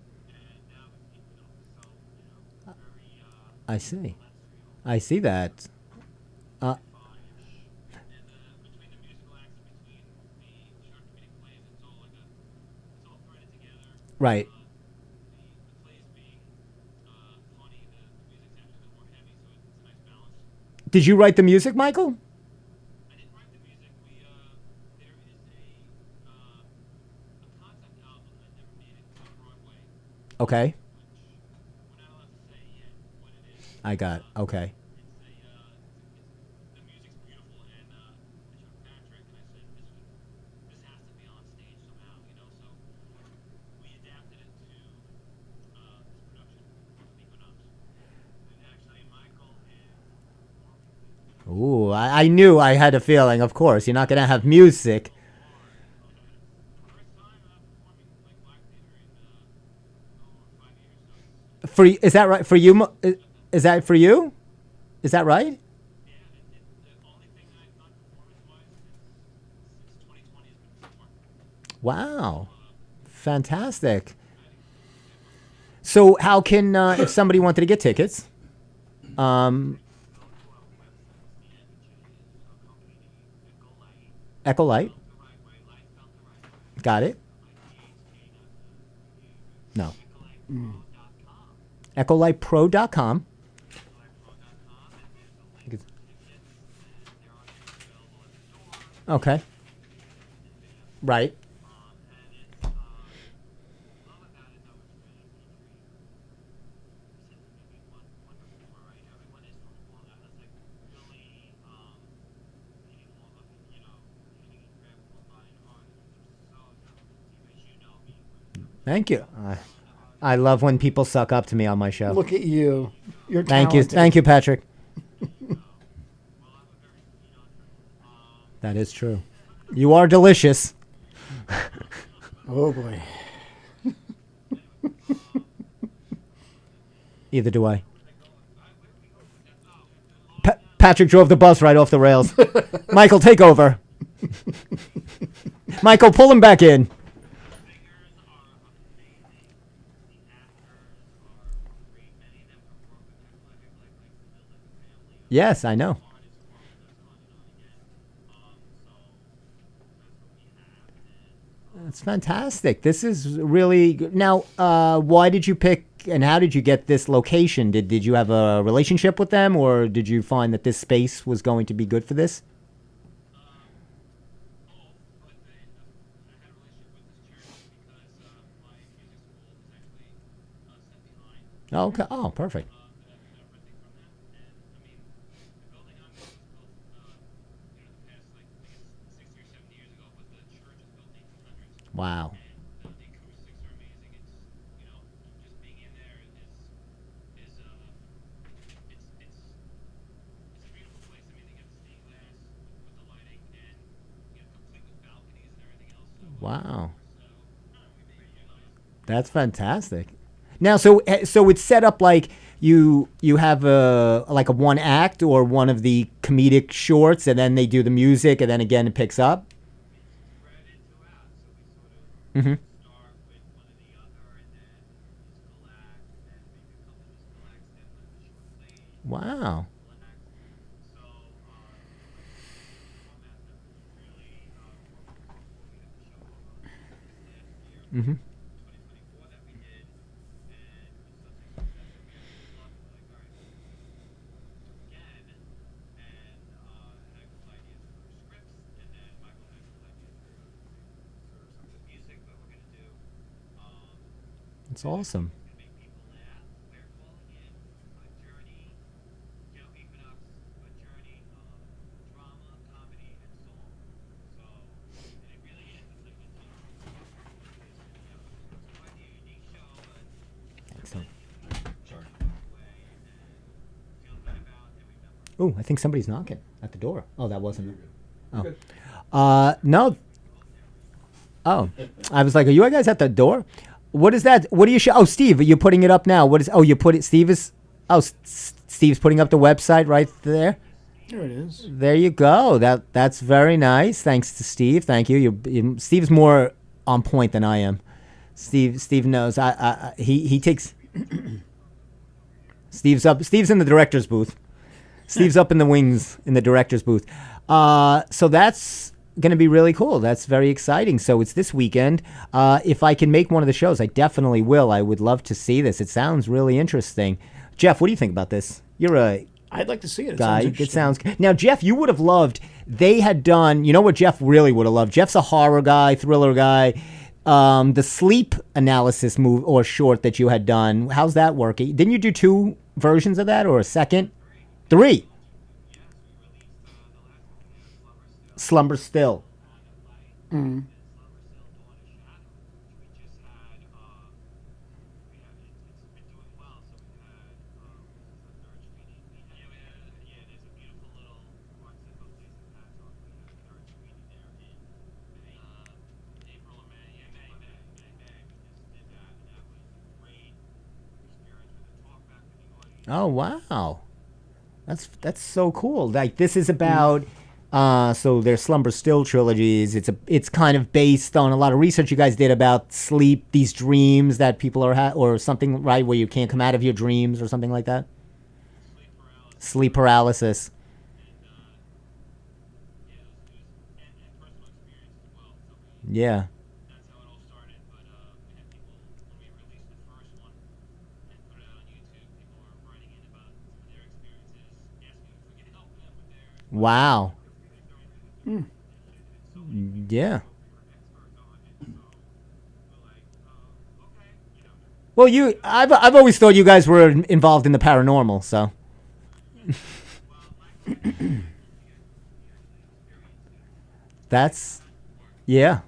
I see. I see that. Uh, right. Did you write the music, Michael? Okay. I got. Okay. Ooh, I knew I had a feeling. Of course, you're not gonna have music. Is that right for you? Is that for you? Is that right? Wow, fantastic. So, how can if somebody wanted to get tickets? Echo Light. Got it. No. EchoLightPro.com. Okay. Right. Thank you. I love when people suck up to me on my show. Look at you. You're Thank you. talented. Thank you, Patrick. That is true. You are delicious. Oh boy. Either do I. Patrick drove the bus right off the rails. Michael, take over. Michael, pull him back in. Yes, I know. It's fantastic. This is really good. Now, why did you pick and how did you get this location? Did you have a relationship with them, or did you find that this space was going to be good for this? Oh, okay. Oh, perfect. Wow. Wow. That's fantastic. Now, so it's set up like you have a like a one act or one of the comedic shorts, and then they do the music, and then again it picks up. Mm-hmm. Wow. Mm-hmm. It's awesome. Excellent. Sorry. Oh, I think somebody's knocking at the door. Oh, that wasn't. Oh. Good. No. Oh, I was like, are you guys at the door? What is that? What do you show? Oh, Steve, are you putting it up now? What is? Oh, you put it. Steve is. Oh, Steve's putting up the website right there. There it is. There you go. That's very nice. Thanks to Steve. Thank you. Steve's more on point than I am. Steve knows. He takes. Steve's up. Steve's in the director's booth. Steve's up in the wings in the director's booth. So that's going to be really cool. That's very exciting. So it's this weekend. If I can make one of the shows, I definitely will. I would love to see this. It sounds really interesting. Jeff, what do you think about this? You're a I'd like to see it. It guy. sounds It interesting. sounds now, Jeff. You would have loved. They had done. You know what Jeff really would have loved? Jeff's a horror guy, thriller guy. The sleep analysis move or short that you had done. How's that working? Didn't you do 2 versions of that or a second? 3. Slumber Still. Mm. Oh wow, that's so cool. Like this is about. So there's Slumber Still trilogies. It's kind of based on a lot of research you guys did about sleep, these dreams that people are or something, right, where you can't come out of your dreams or something like that. Sleep paralysis. Yeah. Wow. Yeah. Well, I've always thought you guys were involved in the paranormal, so. That's, yeah.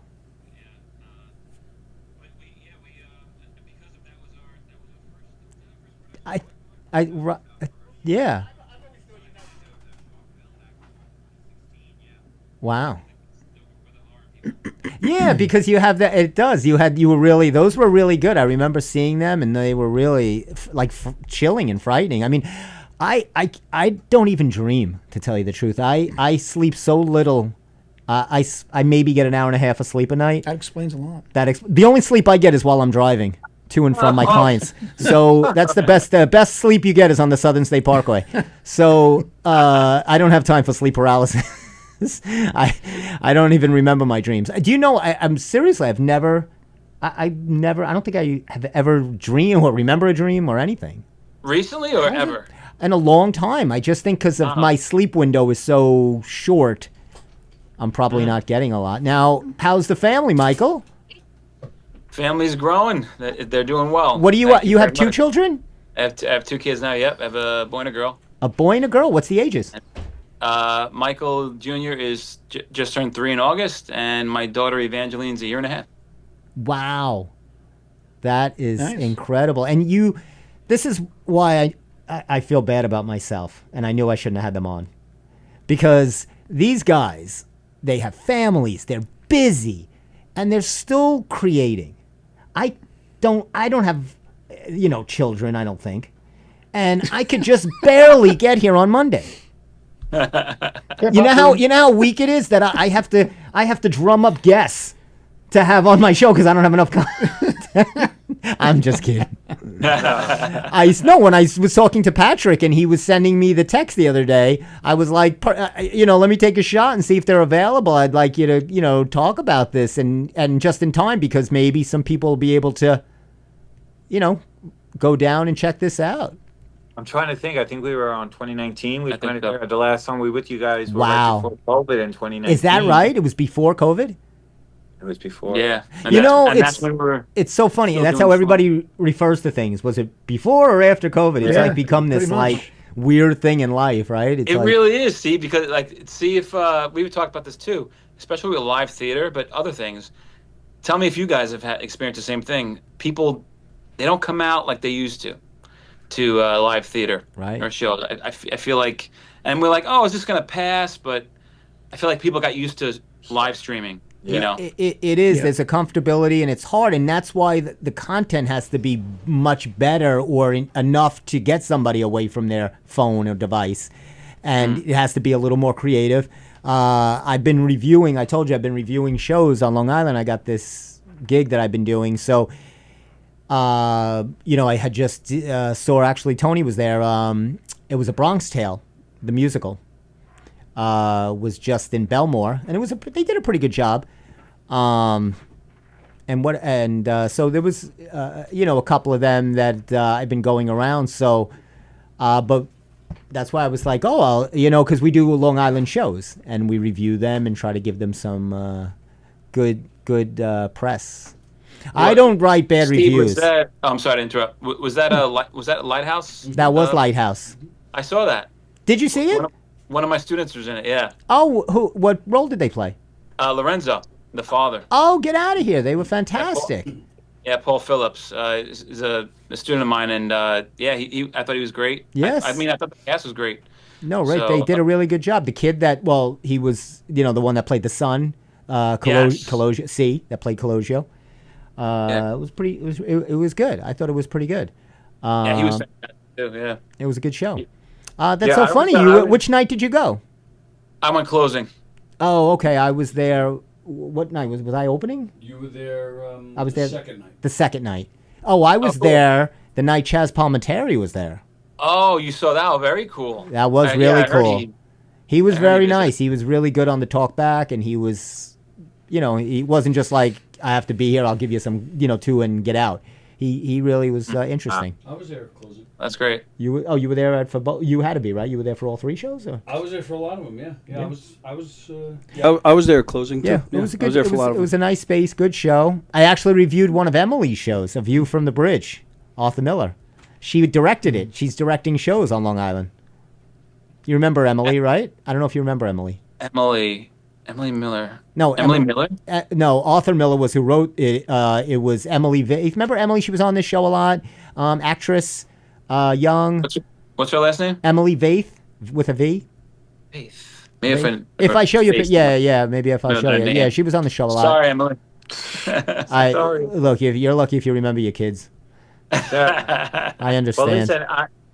I, yeah. Wow. Yeah, because you have that. It does. You were really. Those were really good. I remember seeing them, and they were really chilling and frightening. I mean, I don't even dream, to tell you the truth. I sleep so little. I maybe get an hour and a half of sleep a night. That explains a lot. The only sleep I get is while I'm driving to and from my clients. So that's the best. The best sleep you get is on the Southern State Parkway. So I don't have time for sleep paralysis. I don't even remember my dreams. Do you know? I'm seriously. I've never. I don't think I have ever dreamed or remember a dream or anything Recently or ever? in a long time. I just think because of my sleep window is so short, I'm probably not getting a lot. Now, how's the family, Michael? Family's growing. They're doing well. What do you? Thank You have very two much. children? I have two kids now. Yep, I have a boy and a girl. A boy and a girl. What's the ages? Michael Jr. is just turned 3 in August, and my daughter Evangeline's a year and a half. Wow, that is Nice. incredible. And this is why I feel bad about myself, and I knew I shouldn't have had them on, because these guys, they have families, they're busy, and they're still creating. I don't have, children. I don't think, and I could just barely get here on Monday. You know how weak it is that I have to drum up guests to have on my show because I don't have enough content. I'm just kidding. When I was talking to Patrick and he was sending me the text the other day, I was like, let me take a shot and see if they're available. I'd like you to, talk about this and just in time because maybe some people will be able to, go down and check this out. I'm trying to think. I think we were on 2019. I think so. The last time we were with you guys were Wow. right before COVID in 2019. Is that right? It was before COVID? It was before. Yeah. And You know, that's when we're It's so funny, and Still that's doing how everybody refers to things. Was it before or after COVID? It's Yeah, like become this pretty much. like weird thing in life, right? It's It like, really is, Steve, because see if we would talk about this too, especially with live theater, but other things. Tell me if you guys have experienced the same thing. People, they don't come out like they used to live theater Right. or shows. I feel like, and we're like, oh, is this gonna pass? But I feel like people got used to live streaming. You know, It is. Yeah. There's a comfortability, and it's hard, and that's why the content has to be much better or enough to get somebody away from their phone or device, and it has to be a little more creative. I've been reviewing. I told you I've been reviewing shows on Long Island. I got this gig that I've been doing, so. I had just saw actually Tony was there. It was a Bronx Tale, the musical. Was just in Belmore, and they did a pretty good job. So there was a couple of them that I've been going around. So, but that's why I was like, because we do Long Island shows and we review them and try to give them some good press. I don't write bad Steve, reviews. was that? Oh, I'm sorry to interrupt. Was that a Lighthouse? That was Lighthouse. I saw that. Did you see it? One of my students was in it. Yeah, Oh, what role did they play? Lorenzo, the father. Oh, get out of here. They were fantastic. Yeah, Paul Phillips is a student of mine, and I thought he was great. Yes. I mean, I thought the cast was great. No, right. So, They did a really good job. The kid he was, the one that played the son, Yes. Colosio, that played Colosio. Yeah. It was pretty. It was good. I thought it was pretty good. Yeah, he was fantastic too. Yeah, It was a good show. That's Yeah, so I was, funny. Which night did you go? I went closing. Oh, okay. I was there. What night was I opening? You were there. I was the there second night. The second night. Oh, I was cool. there the night Chaz Palminteri was there. Oh, you saw that? Oh, very cool. That was Yeah, really I heard cool. he- He was I heard very he did nice. He was really good on the talk back, and he was, he wasn't just like, I have to be here. I'll give you some, two and get out. He really was interesting. I was there closing. That's great. You were there for both. You had to be, right? You were there for all three shows, or? I was there for a lot of them. Yeah. Yeah. I was. I was there closing too. Yeah, it was a good. I was there for it a lot of it was a nice space, good show. I actually reviewed one of Emily's shows, A View from the Bridge, Arthur Miller. She directed it. She's directing shows on Long Island. You remember Emily, right? I don't know if you remember Emily. Emily Miller. No, Emily Miller. No, Arthur Miller was who wrote it. It was Emily. Remember Emily? She was on this show a lot. Actress, young. What's her last name? Emily Vaith with a V. Faith. Maybe If I show you, face- yeah, maybe if I No, show their you, name. yeah, she was on the show a lot. Sorry, Emily. Sorry. Look, if you're lucky if you remember your kids. Yeah. I understand. Well, listen,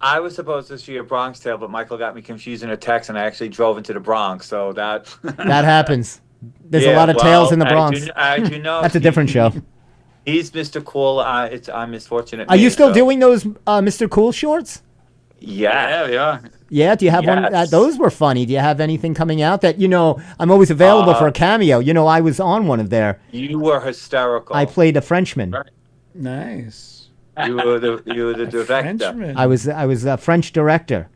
I was supposed to see a Bronx Tale, but Michael got me confused in a text, and I actually drove into the Bronx. So that That happens. There's a Yeah, lot of tales in the well, Bronx. I do know That's a different show. He's Mr. Cool. I'm misfortunate. Are you me, still so- doing those Mr. Cool shorts? Yeah. Yeah, we are. Yeah, do you have one? Yes. Those were funny. Do you have anything coming out that, I'm always available for a cameo. I was on one of there. You were hysterical. I played a Frenchman. Right. Nice. You were the director. Frenchman. I was a French director.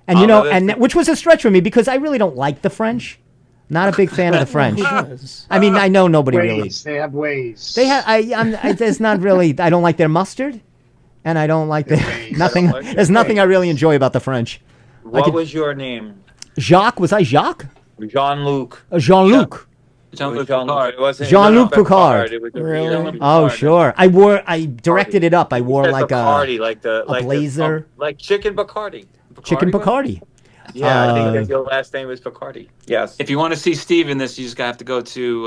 And, Oh, no, that's- which was a stretch for me because I really don't like the French. Not a big fan of the French. Who does? I mean, I know nobody really. Ways. They have ways. They have. There's not really. I don't like their mustard, and I don't like nothing. like it. There's nothing I really enjoy about the French. What could- was your name? Jacques, was I Jacques? Jean-Luc. Jean-Luc. Jean-Luc Jean-Luc. Picard. It wasn't Jean-Luc not Picard. It was Really? Jean-Luc Oh, Picard. sure. I directed it up. I wore Said like Bacardi, like the blazer. like chicken Bacardi. chicken was? Picardi. Yeah, I think Uh, that your last name was Picardi. Yes. If you want to see Steve in this, you just have to go to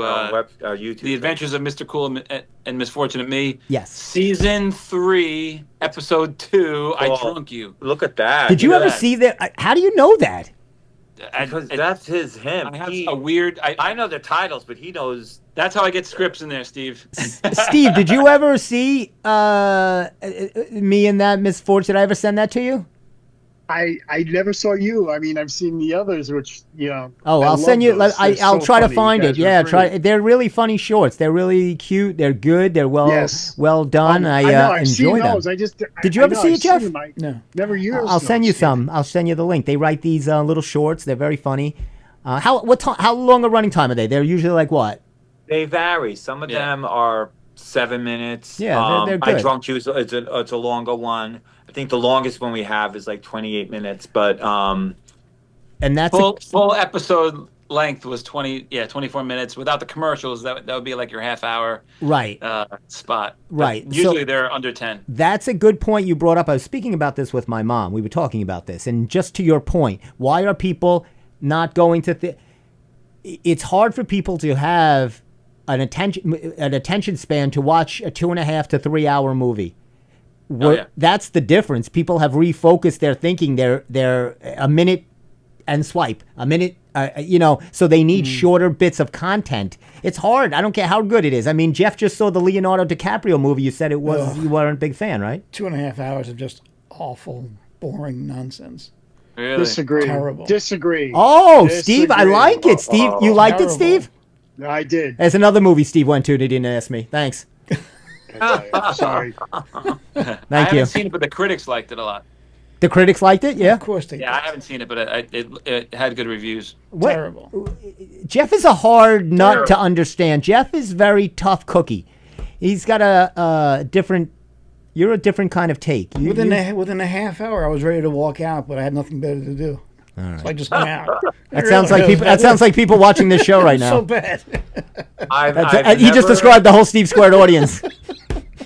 YouTube. The Adventures of Mr. Cool and Misfortunate Me. Yes. Season 3, Episode 2, I Oh. Drunk You. Look at that. Did you Look at ever that. see that? How do you know that? Because that's him. I have a weird... I know the titles, but he knows. That's how I get scripts in there, Steve. Steve, did you ever see me in that misfortune? Did I ever send that to you? I never saw you. I mean, I've seen the others, which Oh, I I'll send love you. those. I'll They're try so to funny. find You it. guys are Yeah, great. They're really funny shorts. They're really cute. They're good. They're Yes. well done. I know. I've enjoy seen them. those. Did you I ever know, see I've it, Jeff? seen them. No. Never years. I'll send you some. I'll send you the link. They write these little shorts. They're very funny. How long a running time are they? They're usually like what? They vary. Some of Yeah. them are 7 minutes. Yeah, they're I good. Drunk You it's a longer one. I think the longest one we have is like 28 minutes. But And that's Full episode length was 24 minutes. Without the commercials, that would be like your half hour right. spot. But Right. Usually So- they're under 10. That's a good point you brought up. I was speaking about this with my mom. We were talking about this. And just to your point, why are people not going to... It's hard for people to have an attention span to watch a 2.5 to 3 hour movie. yeah. That's the difference. People have refocused their thinking. They're a minute and swipe a minute. So they need shorter bits of content. It's hard. I don't care how good it is. I mean, Jeff just saw the Leonardo DiCaprio movie. You said you weren't a big fan, right? 2.5 hours of just awful, boring nonsense. Really? Disagree. Terrible. Disagree. Oh, Steve, I Disagree. like it. Steve, you liked it, Terrible. Steve? I did. There's another movie Steve went to that he didn't ask me. Thanks. Sorry. I Thank you. haven't seen it, but the critics liked it a lot. The critics liked it, yeah? Of course they Yeah, I did. haven't seen it, but it had good reviews. What? Terrible. Jeff is a hard nut to understand. Jeff is very tough cookie. He's got a different. You're a different kind of take. Within a half hour, I was ready to walk out, but I had nothing better to do. So I just hung out. that sounds like people. That sounds like people watching this show right So now. bad. He just described the whole Steve Squared audience.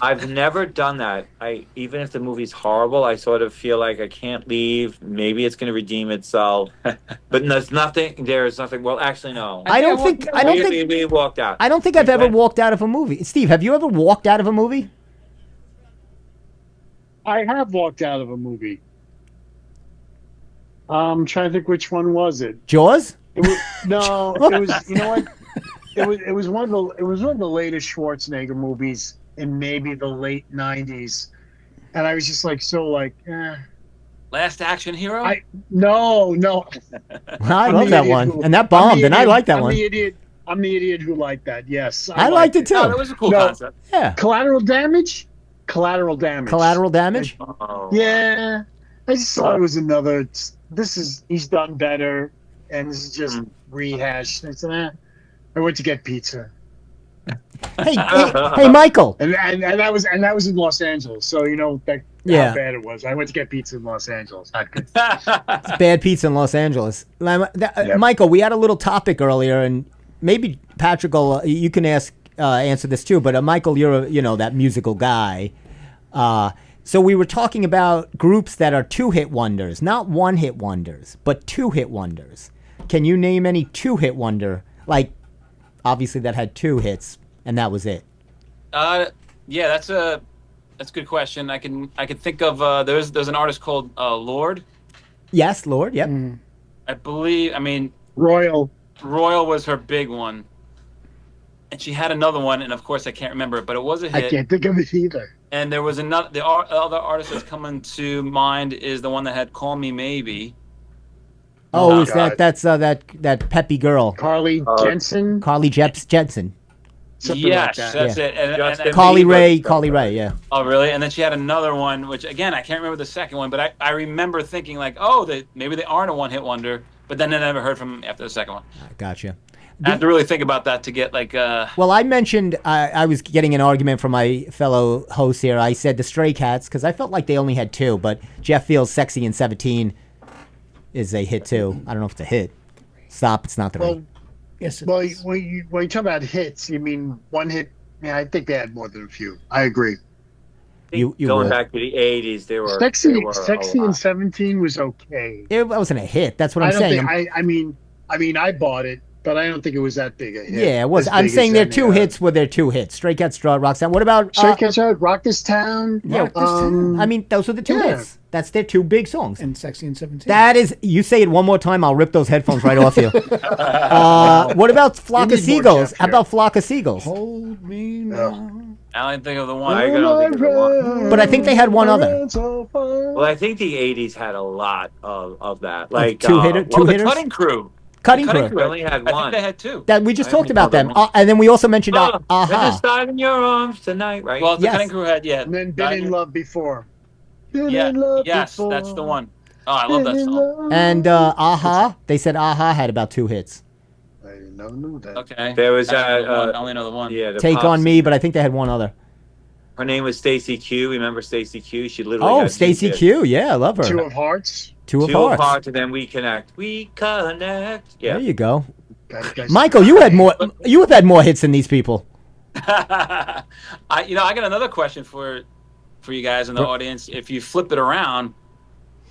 I've never done that. Even if the movie's horrible, I sort of feel like I can't leave. Maybe it's going to redeem itself. But there's nothing. Well, actually, no. I don't think. We walked out. I don't think I've We ever went- walked out of a movie. Steve, have you ever walked out of a movie? I have walked out of a movie. I'm trying to think which one was it. Jaws? It was, no, it was. You know what? It was one of the latest Schwarzenegger movies in maybe the late '90s, and I was just like Last Action Hero? I no. love that one, and that bombed, and I like that one. I'm the idiot who liked that. Yes, I liked it too. Oh, that was a cool No. concept. Yeah. Collateral damage. Collateral damage. Collateral damage. Oh. Yeah, I just thought it was another. He's done better, and this is just rehashed. I said, I went to get pizza, Hey, Michael. and that was in Los Angeles. So you know Yeah. how bad it was. I went to get pizza in Los Angeles. Not good. It's bad pizza in Los Angeles. Yep. Michael, we had a little topic earlier, and maybe Patrick will. You can answer this too. But Michael, you're that musical guy. So we were talking about groups that are 2-hit wonders, not 1-hit wonders, but 2-hit wonders. Can you name any two-hit wonder? Like, obviously that had 2 hits, and that was it. Yeah, that's a good question. I can think of there's an artist called Lord. Yes, Lord. Yep. I believe. I mean, Royal. Royal was her big one, and she had another one, and of course I can't remember it, but it was a I hit. can't think of it either. And there was another. The other artist that's coming to mind is the one that had "Call Me Maybe." Oh, is God. that's that peppy girl, Carly Jensen. Carly Jensen, Something Yes, like that. that's it. And Justin Carly Bieber. Ray. Yeah. oh, really? And then she had another one, which again I can't remember the second one, but I remember thinking like, oh, maybe they aren't a one-hit wonder, but then I never heard from them after the second one. Gotcha. I have to really think about that to get like. Well, I mentioned I was getting an argument from my fellow hosts here. I said the Stray Cats because I felt like they only had 2, but Jeff feels "Sexy and 17" is a hit too. I don't know if it's a hit. Stop! It's not the Well, right. Yes, it well, is. when you talk about hits, you mean one hit? Yeah, I think they had more than a few. I agree. You Going would. back to the 80s, they were Sexy, they were a Sexy and lot. 17 was okay. It wasn't a hit. That's what I'm I don't saying. think. I mean, I bought it, but I don't think it was that big a hit. Yeah, it was. As I'm big saying as their any 2 other. hits were their 2 hits. Stray Cats, Roxanne. What about? Stray Cats Rock, Rock This Town. Yeah, I mean, those were the 2 yeah. hits. That's their 2 big songs. And Sexy and 17. That is, you say it one more time, I'll rip those headphones right off you. What about Flock You of need more Seagulls? Jeff How here. about Flock of Seagulls? Hold me now. I don't think of the one. I don't think of the one. But I think they had one other. Well, I think the 80s had a lot of that. Like two-hitter- Well, the hitters? Cutting Crew. Cutting Cutting Crew. We only had I one. think they had 2. That we just I talked think about other them, one. and then we also mentioned Oh, let us Aha. dive in your arms tonight, right? Well, the Yes. Cutting Crew had And then Been in Love Before. Been in love Yes, before. that's the one. Oh, I love that Been in song. love. And Aha. They said Aha had about 2 hits. I never knew that. Okay. There was I that. only know the one. Yeah, the Take pop on Me, singer. but I think they had one other. Her name was Stacy Q. Remember Stacy Q? She literally. Oh, had Stacy two hits. Q. Yeah, I love her. Two of Hearts. Two of Two of Hearts. Hearts, and then We Connect. We Connect. Yeah. There you go. Guys, Michael, you had more. You have had more hits than these people. I got another question for you guys in the audience. If you flip it around,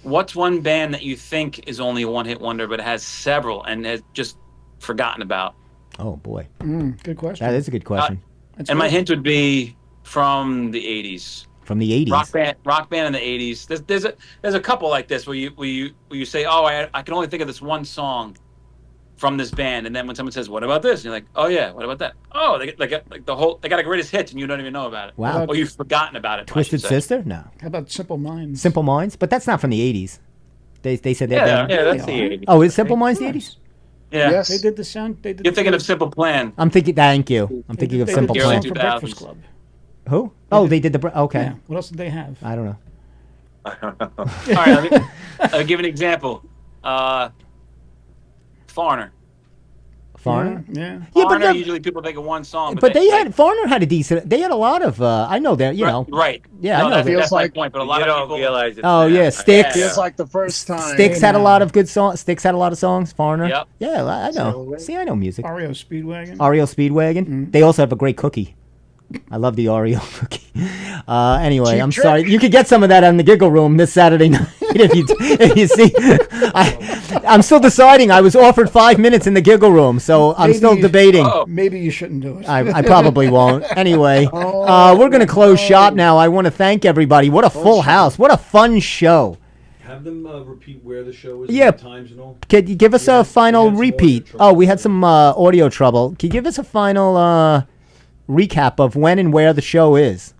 what's one band that you think is only a one-hit wonder but has several and has just forgotten about? Oh boy, Good question. that is a good question. That's And my good. hint would be from the 80s. From the 80s. Rock band in the 80s. There's a couple like this where you say, oh, I can only think of this one song from this band, and then when someone says, what about this? And you're like, oh yeah, what about that? Oh, they got a greatest hits and you don't even know about it. Wow. Or you've forgotten about it. I Twisted should say. Sister? No. How about Simple Minds? Simple Minds? But that's not from the 80s. They said they're Yeah, down. Yeah, that's They the are. 80s. Oh, is Simple Minds the 80s? Yeah. Yes. They did the sound. They did You're thinking of Simple Plan. I'm thinking. Thank you. I'm they thinking did- of they Simple did the Early song Plan. for 2000s. Breakfast Club. Who? Oh, they did the. Okay. Yeah. What else did they have? I don't know. All right, let me give an example. Foreigner. Foreigner. Yeah. Yeah, but Foreigner, that- usually people think of one song. But they had Foreigner had a decent. They had a lot of. I know that. You know. Right. Yeah, I No, know that's, that. Feels that's my like- point. But a lot You of don't people. realize it's Oh that. yeah, Sticks. Feels like the first time. Sticks had a lot of good songs. Sticks had a lot of songs. Foreigner. Yep. Yeah, I know. So- See, I know music. REO Speedwagon. Oreo Speedwagon. They also have a great cookie. I love the Oreo cookie. Anyway, Cheap I'm trick. sorry. You could get some of that on the Giggle Room this Saturday night if you see. I'm still deciding. I was offered 5 minutes in the Giggle Room, so I'm still Maybe- debating. Oh, Maybe you shouldn't do it. I probably won't. Anyway, we're going to close shop now. I want to thank everybody. What a full house. What a fun show. Have them repeat where the show is, Yeah. and the times and all. Could you give us We a had- final we had some repeat? audio trouble. Oh, we had some audio trouble. Can you give us a final recap of when and where the show is?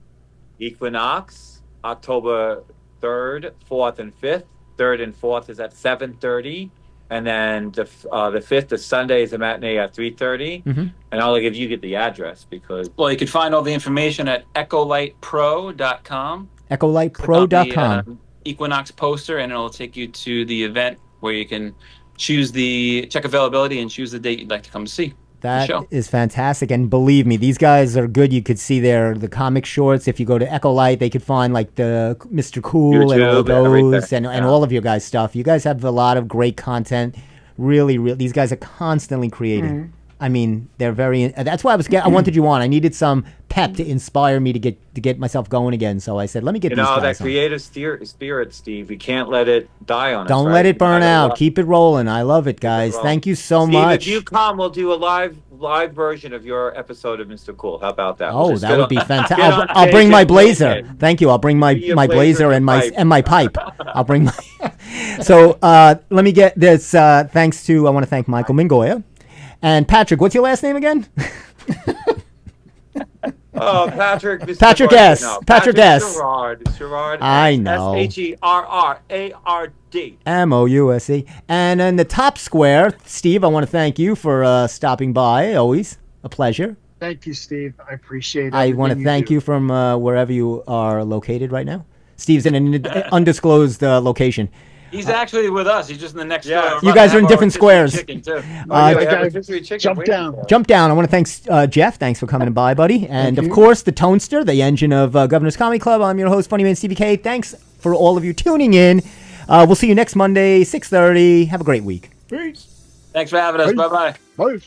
Equinox, October 3rd, 4th, and 5th. 3rd and 4th is at 7:30. And then the 5th, the Sunday, is a matinee at 3:30. Mhm. And I'll give you the address because well, you can find all the information at ecolightpro.com. EchoLightPro.com. Equinox poster, and it'll take you to the event where you can check availability and choose the date you'd like to come see. That show. is fantastic, and believe me, these guys are good. You could see the comic shorts. If you go to Ecolight, they could find like the Mr. Cool and all YouTube, everything, those, and yeah. all of your guys' stuff. You guys have a lot of great content. Really, these guys are constantly creating. I mean, they're very. That's why I wanted you on. I needed some pep to inspire me to get myself going again. So I said, let me get You these know, guys that on. creative spirit, Steve. We can't let it die on us. Don't right? let it burn We gotta out. love- Keep it rolling. I love it, keep it guys. rolling. Thank you so Steve, much. if you come, we'll do a live version of your episode of Mr. Cool. How about that? We'll Oh, just that get would on- be get fantastic. on I'll stage bring my and blazer. wing it. Thank you. I'll bring my Bring your my blazer blazer and and my your pipe. pipe. I'll bring my. So let me get this. Thanks to I want to thank Michael Mingoya and Patrick. What's your last name again? Oh, Patrick. Mr. Patrick Barker. S. No, Patrick S. Sherrard. I know. Sherrard. Mouse. And in the top square, Steve, I want to thank you for stopping by. Always a pleasure. Thank you, Steve. I appreciate it. I want to thank you from wherever you are located right now. Steve's in an undisclosed location. He's actually with us. He's just in the next Yeah. store. You guys are in Our different rotisserie squares. chicken, too. Jump down. Jump down. I want to thank Jeff. Thanks for coming by, buddy. And of course, the Tonester, the engine of Governor's Comedy Club. I'm your host, Funny Man Stevie K. Thanks for all of you tuning in. We'll see you next Monday, 6:30. Have a great week. Peace. Thanks for having us. Peace. Bye-bye. Bye.